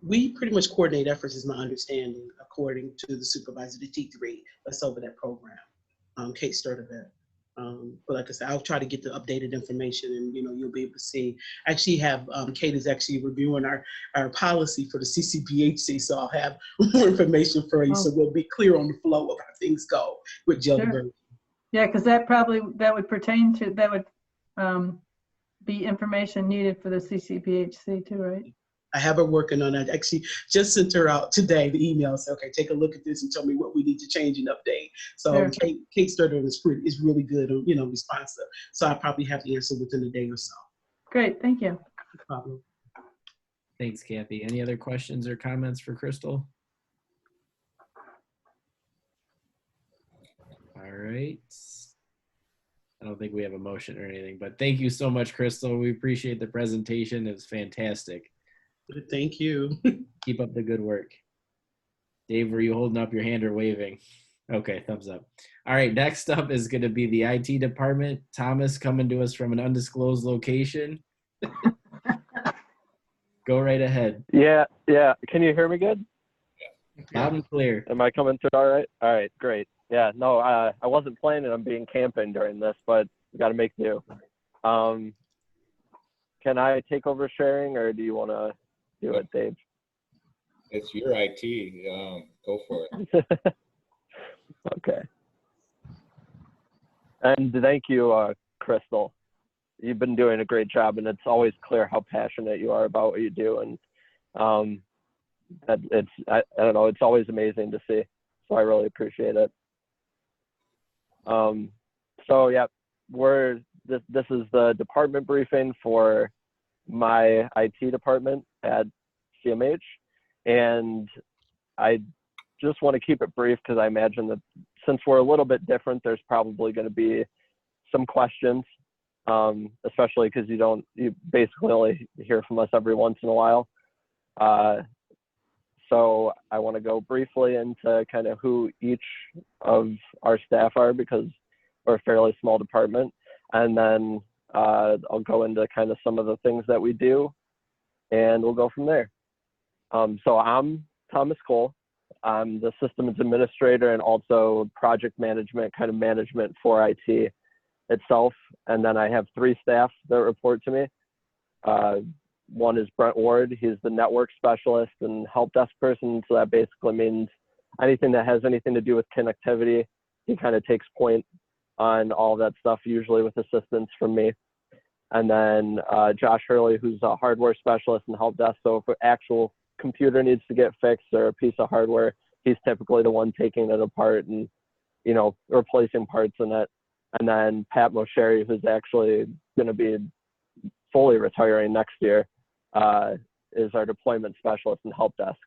We pretty much coordinate efforts, is my understanding, according to the supervisor, the T3 that's over that program, Kate Sturdivant. But like I said, I'll try to get the updated information, and you'll be able to see. I actually have Kate is actually reviewing our policy for the CCPHC, so I'll have more information for you, so we'll be clear on the flow of how things go with jail diversion. Yeah, because that would pertain to, that would be information needed for the CCPHC too, right? I have her working on that. Actually, just sent her out today the email. Say, okay, take a look at this and tell me what we need to change and update. So sure. Kate Sturder is really good, responsive. So I probably have the answer within a day or so. Great, thank you. No problem. Thanks, Kathy. Any other questions or comments for Crystal? All right. I don't think we have a motion or anything, but thank you so much, Crystal. We appreciate the presentation. It was fantastic. Thank you. Keep up the good work. Dave, were you holding up your hand or waving? Okay, thumbs up. All right, next up is going to be the IT department. Thomas coming to us from an undisclosed location. Go right ahead. Yeah. Can you hear me good? Loud and clear. Am I coming through all right? All right, great. Yeah, no, I wasn't planning on being camping during this, but we got to make do. Can I take over sharing, or do you want to do it, Dave? It's your IT. Go for it. Okay. And thank you, Crystal. You've been doing a great job, and it's always clear how passionate you are about what you do. And I don't know, it's always amazing to see. So I really appreciate it. So yeah, this is the department briefing for my IT department at CMH, and I just want to keep it brief because I imagine that since we're a little bit different, there's probably going to be some questions, especially because you basically only hear from us every once in a while. So I want to go briefly into kind of who each of our staff are, because we're a fairly small department. And then I'll go into kind of some of the things that we do, and we'll go from there. So I'm Thomas Cole. I'm the systems administrator and also project management, kind of management for IT itself. And then I have 3 staff that report to me. One is Brent Ward. He's the network specialist and help desk person. So that basically means anything that has anything to do with connectivity, he kind of takes point on all that stuff, usually with assistance from me. And then Josh Hurley, who's a hardware specialist and help desk. So if an actual computer needs to get fixed or a piece of hardware, he's typically the one taking it apart and, you know, replacing parts in it. And then Pat Mosheri, who's actually going to be fully retiring next year, is our deployment specialist and help desk.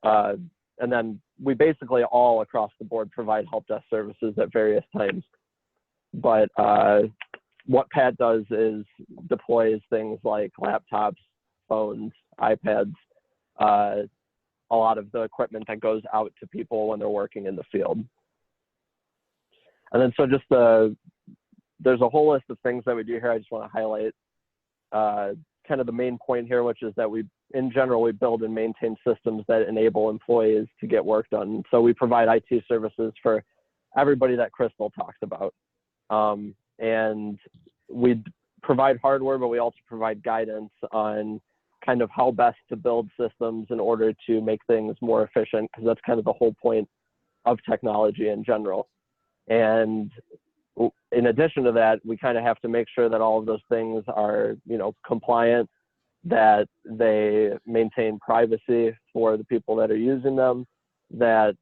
And then we basically all across the board provide help desk services at various times. But what Pat does is deploys things like laptops, phones, iPads, a lot of the equipment that goes out to people when they're working in the field. And then so just there's a whole list of things that we do here. I just want to highlight kind of the main point here, which is that in general, we build and maintain systems that enable employees to get work done. So we provide IT services for everybody that Crystal talked about. And we provide hardware, but we also provide guidance on kind of how best to build systems in order to make things more efficient, because that's kind of the whole point of technology in general. And in addition to that, we kind of have to make sure that all of those things are, you know, compliant, that they maintain privacy for the people that are using them, that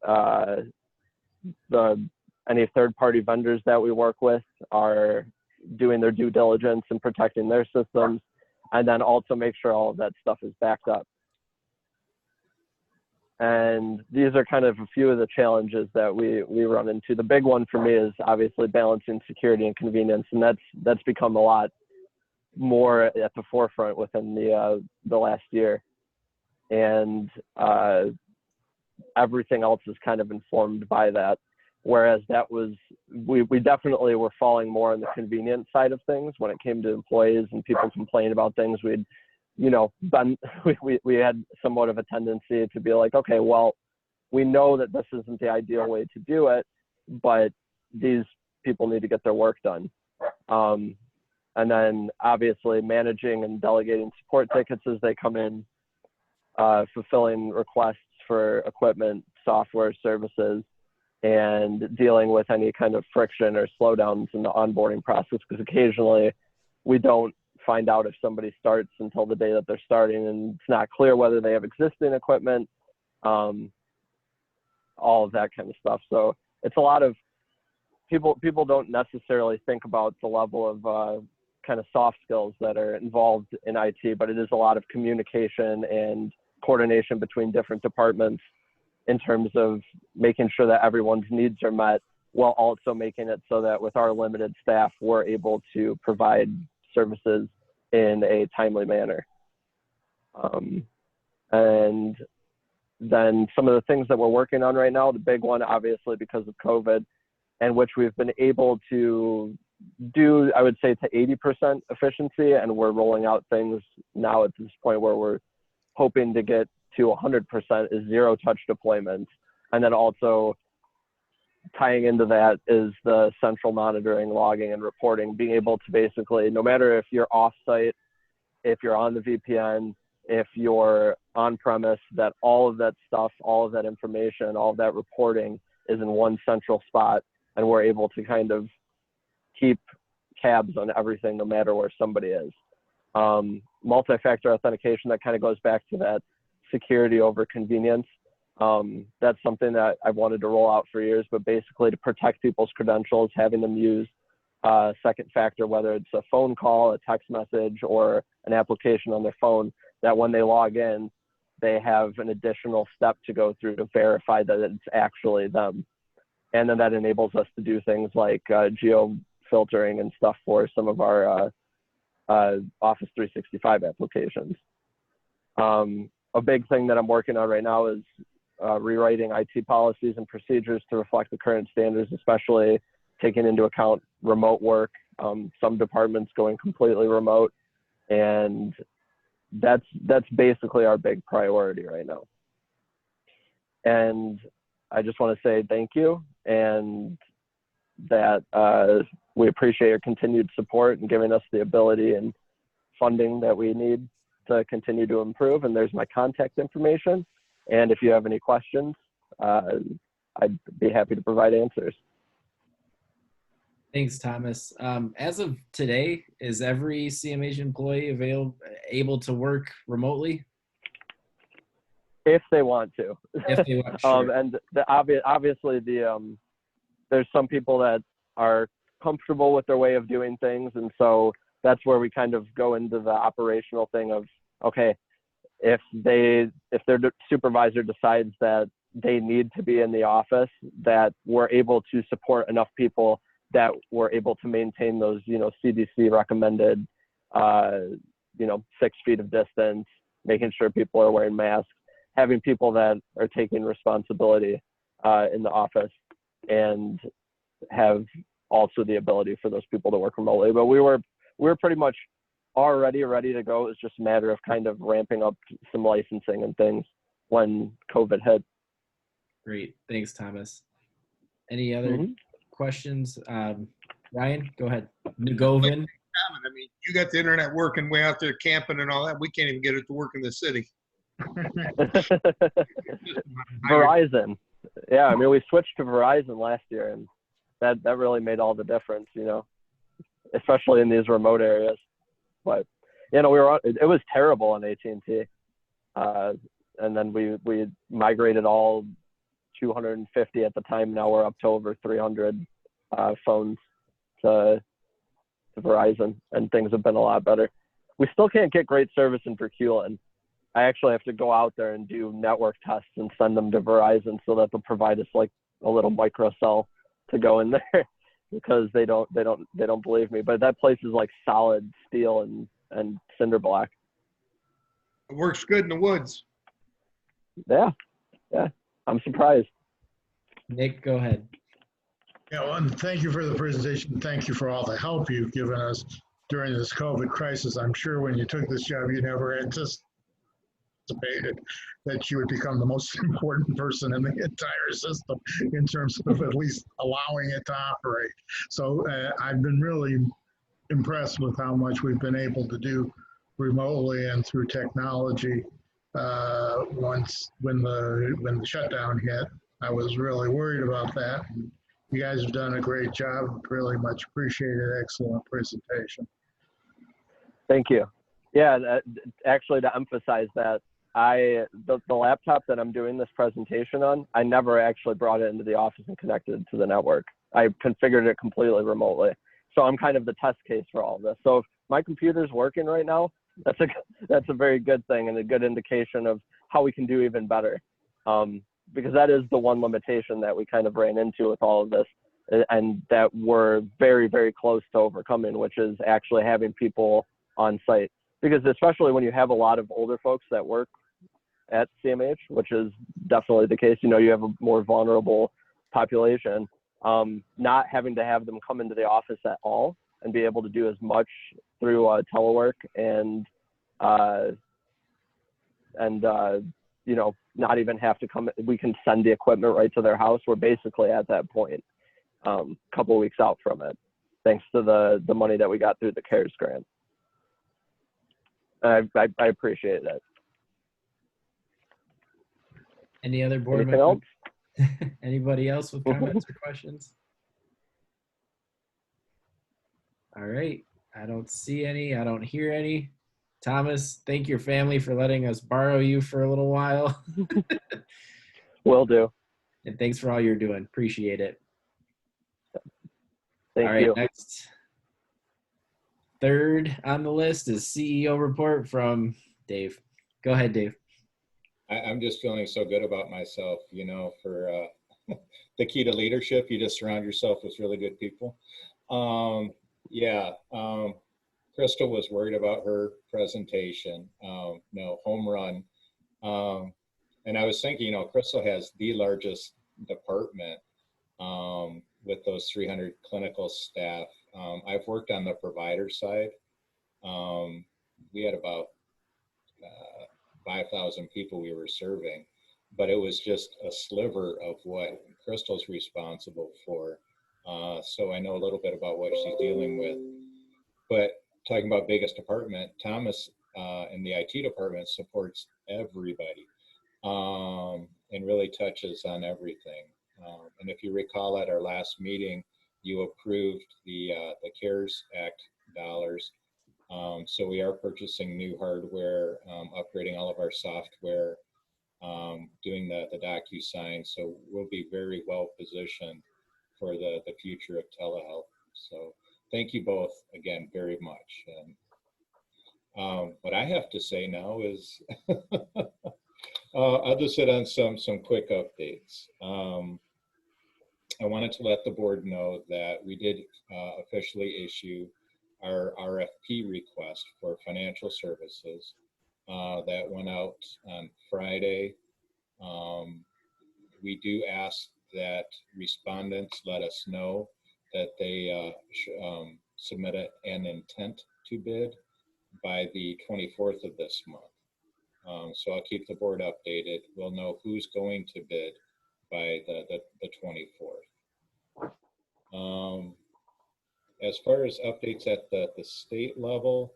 any third-party vendors that we work with are doing their due diligence and protecting their systems, and then also make sure all of that stuff is backed up. And these are kind of a few of the challenges that we run into. The big one for me is obviously balancing security and convenience, and that's become a lot more at the forefront within the last year. And everything else is kind of informed by that. Whereas we definitely were falling more on the convenience side of things when it came to employees and people complain about things. We had somewhat of a tendency to be like, okay, well, we know that this isn't the ideal way to do it, but these people need to get their work done. And then obviously managing and delegating support tickets as they come in, fulfilling requests for equipment, software, services, and dealing with any kind of friction or slowdowns in the onboarding process, because occasionally we don't find out if somebody starts until the day that they're starting, and it's not clear whether they have existing equipment, all of that kind of stuff. So it's a lot of people don't necessarily think about the level of kind of soft skills that are involved in IT, but it is a lot of communication and coordination between different departments in terms of making sure that everyone's needs are met, while also making it so that with our limited staff, we're able to provide services in a timely manner. And then some of the things that we're working on right now, the big one, obviously, because of COVID, and which we've been able to do, I would say, to 80% efficiency, and we're rolling out things now at this point where we're hoping to get to 100%, is zero-touch deployments. And then also tying into that is the central monitoring, logging, and reporting, being able to basically, no matter if you're off-site, if you're on the VPN, if you're on-premise, that all of that stuff, all of that information, all of that reporting is in one central spot, and we're able to kind of keep tabs on everything no matter where somebody is. Multi-factor authentication, that kind of goes back to that security over convenience. That's something that I've wanted to roll out for years, but basically to protect people's credentials, having them use second factor, whether it's a phone call, a text message, or an application on their phone, that when they log in, they have an additional step to go through to verify that it's actually them. And then that enables us to do things like geo filtering and stuff for some of our Office 365 applications. A big thing that I'm working on right now is rewriting IT policies and procedures to reflect the current standards, especially taking into account remote work, some departments going completely remote, and that's basically our big priority right now. And I just want to say thank you, and that we appreciate your continued support and giving us the ability and funding that we need to continue to improve. And there's my contact information. And if you have any questions, I'd be happy to provide answers. Thanks, Thomas. As of today, is every CMH employee able to work remotely? If they want to. If they want, sure. And obviously there's some people that are comfortable with their way of doing things, and so that's where we kind of go into the operational thing of, okay, if their supervisor decides that they need to be in the office, that we're able to support enough people that we're able to maintain those, CDC recommended, 6 feet of distance, making sure people are wearing masks, having people that are taking responsibility in the office, and have also the ability for those people to work remotely. But we were pretty much already ready to go. It's just a matter of kind of ramping up some licensing and things when COVID hit. Great. Thanks, Thomas. Any other questions? Ryan, go ahead. Nagovin. I mean, you got the internet working way out there camping and all that. We can't even get it to work in the city. Verizon. Yeah, I mean, we switched to Verizon last year, and that really made all the difference, especially in these remote areas. But it was terrible on AT&T, and then we migrated all 250 at the time. Now we're up to over 300 phones to Verizon, and things have been a lot better. We still can't get great service in Verculen. I actually have to go out there and do network tests and send them to Verizon so that they'll provide us like a little microcell to go in there, because they don't believe me. But that place is like solid steel and cinder block. It works good in the woods. Yeah, I'm surprised. Nick, go ahead. Yeah, well, and thank you for the presentation. Thank you for all the help you've given us during this COVID crisis. I'm sure when you took this job, you never anticipated that you would become the most important person in the entire system in terms of at least allowing it to operate. So I've been really impressed with how much we've been able to do remotely and through technology. When the shutdown hit, I was really worried about that. You guys have done a great job. Really much appreciated. Excellent presentation. Thank you. Yeah, actually, to emphasize that, the laptop that I'm doing this presentation on, I never actually brought it into the office and connected it to the network. I configured it completely remotely. So I'm kind of the test case for all of this. So if my computer's working right now, that's a very good thing and a good indication of how we can do even better. Because that is the one limitation that we kind of ran into with all of this, and that we're very, very close to overcoming, which is actually having people on site. Because especially when you have a lot of older folks that work at CMH, which is definitely the case, you have a more vulnerable population, not having to have them come into the office at all and be able to do as much through telework and not even have to come, we can send the equipment right to their house. We're basically at that point, a couple of weeks out from it, thanks to the money that we got through the CARES grant. I appreciate that. Any other board Anything members? else? Anybody else with comments or questions? All right. I don't see any. I don't hear any. Thomas, thank your family for letting us borrow you for a little while. Will do. And thanks for all you're doing. Appreciate it. Thank all right, you. Next. Third on the list is CEO report from Dave. Go ahead, Dave. I'm just feeling so good about myself, for the key to leadership, you just surround yourself with really good people. Yeah, Crystal was worried about her presentation. No, home run. And I was thinking, Crystal has the largest department with those 300 clinical staff. I've worked on the provider side. We had about 5,000 people we were serving, but it was just a sliver of what Crystal's responsible for. So I know a little bit about what she's dealing with. But talking about biggest department, Thomas in the IT department supports everybody and really touches on everything. And if you recall at our last meeting, you approved the CARES Act dollars. So we are purchasing new hardware, upgrading all of our software, doing the DocuSign. So we'll be very well positioned for the future of telehealth. So thank you both again very much. And what I have to say now is I'll just hit on some quick updates. I wanted to let the board know that we did officially issue our RFP request for financial services that went out on Friday. We do ask that respondents let us know that they submit an intent to bid by the 24th of this month. So I'll keep the board updated. We'll know who's going to bid by the 24th. As far as updates at the state level,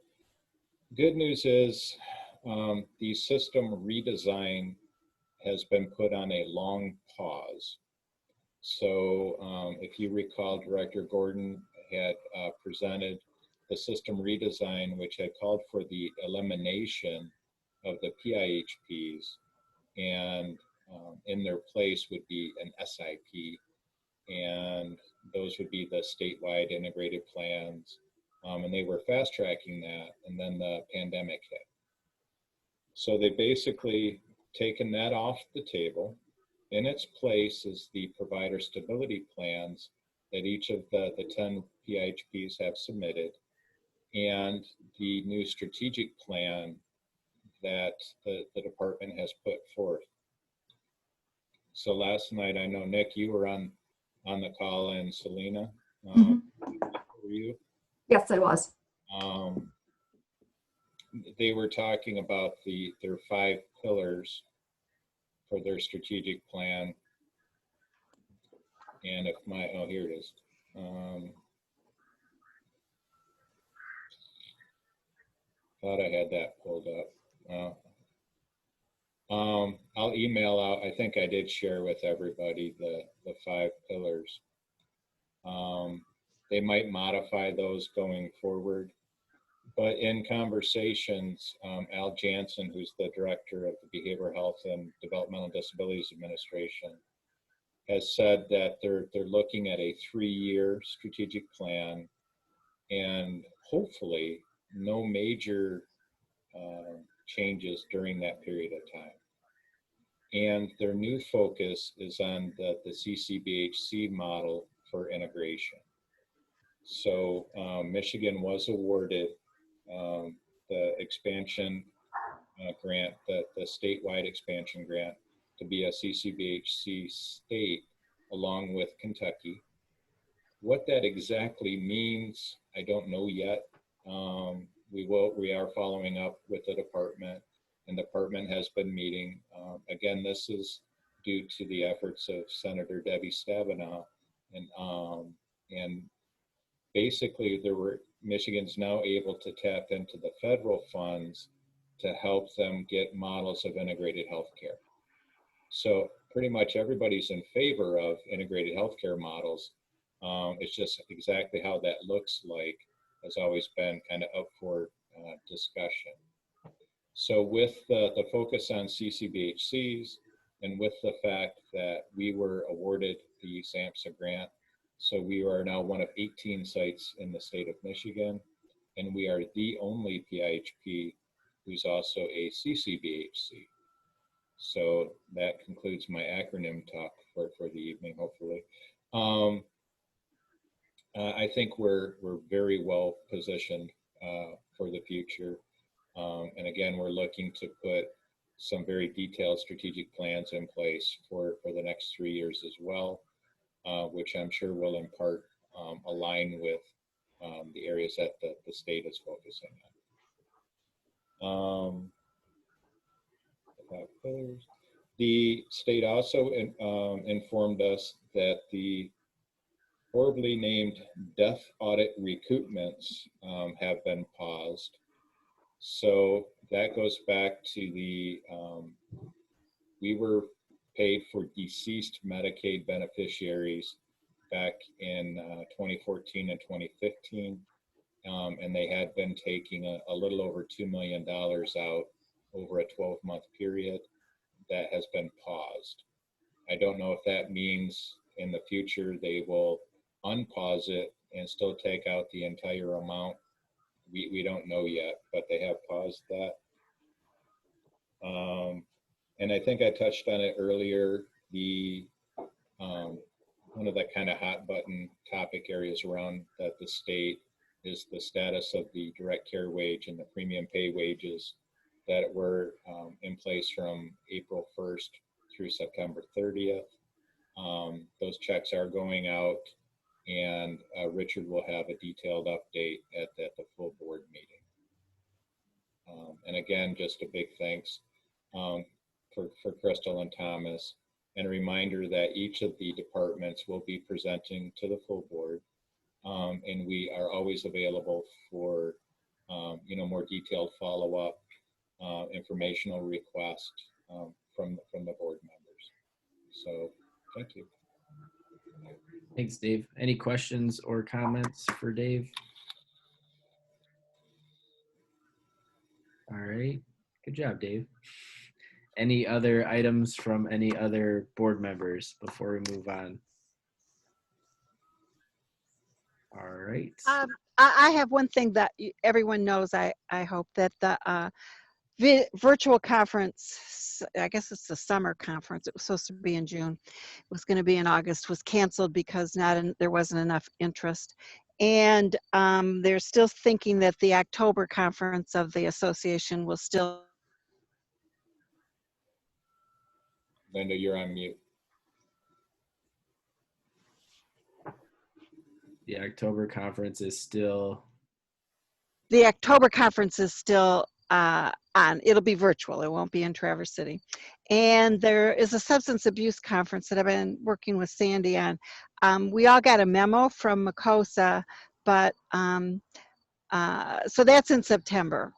good news is the system redesign has been put on a long pause. So if you recall, Director Gordon had presented the system redesign, which had called for the elimination of the PIHPs, and in their place would be an SIP, and those would be the statewide integrated plans, and they were fast tracking that, and then the pandemic hit. So they basically taken that off the table. In its place is the provider stability plans that each of the 10 PIHPs have submitted, and the new strategic plan that the department has put forth. So last night, I know, Nick, you were on the call, and Selena, were you? Yes, I was. They were talking about their 5 pillars for their strategic plan. And if oh, here it is. Thought I had that pulled up. I'll email out, I think I did share with everybody the 5 pillars. They might modify those going forward. But in conversations, Al Jansen, who's the director of the Behavioral Health and Developmental Disabilities Administration, has said that they're looking at a 3-year strategic plan, and hopefully no major changes during that period of time. And their new focus is on the CCBHC model for integration. So Michigan was awarded the expansion grant, the statewide expansion grant, to be a CCBHC state along with Kentucky. What that exactly means, I don't know yet. We are following up with the department, and the department has been meeting. Again, this is due to the efforts of Senator Debbie Stabenow, and basically Michigan's now able to tap into the federal funds to help them get models of integrated healthcare. So pretty much everybody's in favor of integrated healthcare models. It's just exactly how that looks like has always been kind of up for discussion. So with the focus on CCBHCs, and with the fact that we were awarded the SAMHSA grant, so we are now one of 18 sites in the state of Michigan, and we are the only PIHP who's also a CCBHC. So that concludes my acronym talk for the evening, hopefully. I think we're very well positioned for the future. And again, we're looking to put some very detailed strategic plans in place for the next 3 years as well, which I'm sure will in part align with the areas that the state is focusing on. The state also informed us that the horribly named death audit recoupments have been paused. So that goes back to the, we were paid for deceased Medicaid beneficiaries back in 2014 and 2015. And they had been taking a little over $2 million out over a 12-month period. That has been paused. I don't know if that means in the future they will unpause it and still take out the entire amount. We don't know yet, but they have paused that. And I think I touched on it earlier, the one of the kind of hot button topic areas around that the state is the status of the direct care wage and the premium pay wages that were in place from April 1st through September 30th. Those checks are going out, and Richard will have a detailed update at the full board meeting. And again, just a big thanks for Crystal and Thomas, and a reminder that each of the departments will be presenting to the full board, and we are always available for more detailed follow-up informational request from the board members. So thank you. Thanks, Dave. Any questions or comments for Dave? All right. Good job, Dave. Any other items from any other board members before we move on? All right. I have one thing that everyone knows. I hope that the virtual conference, I guess it's the summer conference, it was supposed to be in June, it was going to be in August, was canceled because there wasn't enough interest. And they're still thinking that the October conference of the association will still. Linda, you're on mute. The October conference is still. The October conference is still on. It'll be virtual. It won't be in Traverse City. And there is a substance abuse conference that I've been working with Sandy on. We all got a memo from MCCOSA, but so that's in September.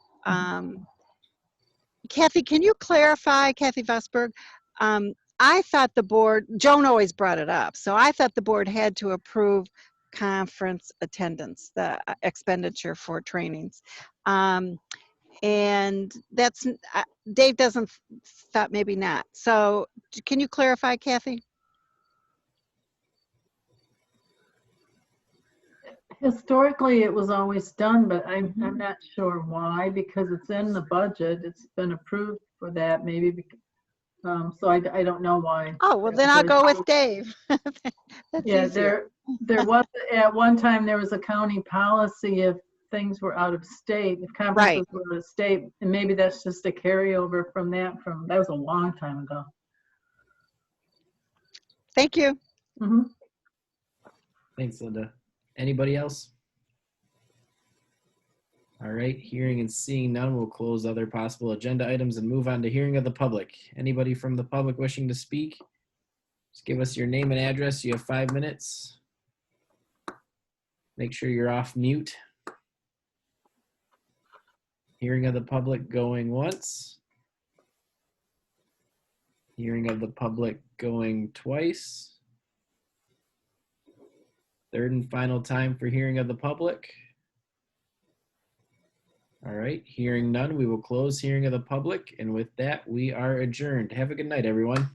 Kathy, can you clarify, Kathy Vosberg? I thought the board, Joan always brought it up, so I thought the board had to approve conference attendance, the expenditure for trainings. And that's, Dave doesn't, thought maybe not. So can you clarify, Kathy? Historically, it was always done, but I'm not sure why, because it's in the budget. It's been approved for that, maybe. So I don't know why. Oh, well, then I'll go with Dave. That's yeah, easier. there was, at one time, there was a county policy if things were out of state, if conferences were out of state, and maybe that's just a carryover from that was a long time ago. Thank you. Mm-hmm. Thanks, Linda. Anybody else? All right, hearing and seeing none, we'll close other possible agenda items and move on to hearing of the public. Anybody from the public wishing to speak? Just give us your name and address. You have 5 minutes. Make sure you're off mute. Hearing of the public going once. Hearing of the public going twice. Third and final time for hearing of the public. All right, hearing none, we will close hearing of the public. And with that, we are adjourned. Have a good night, everyone.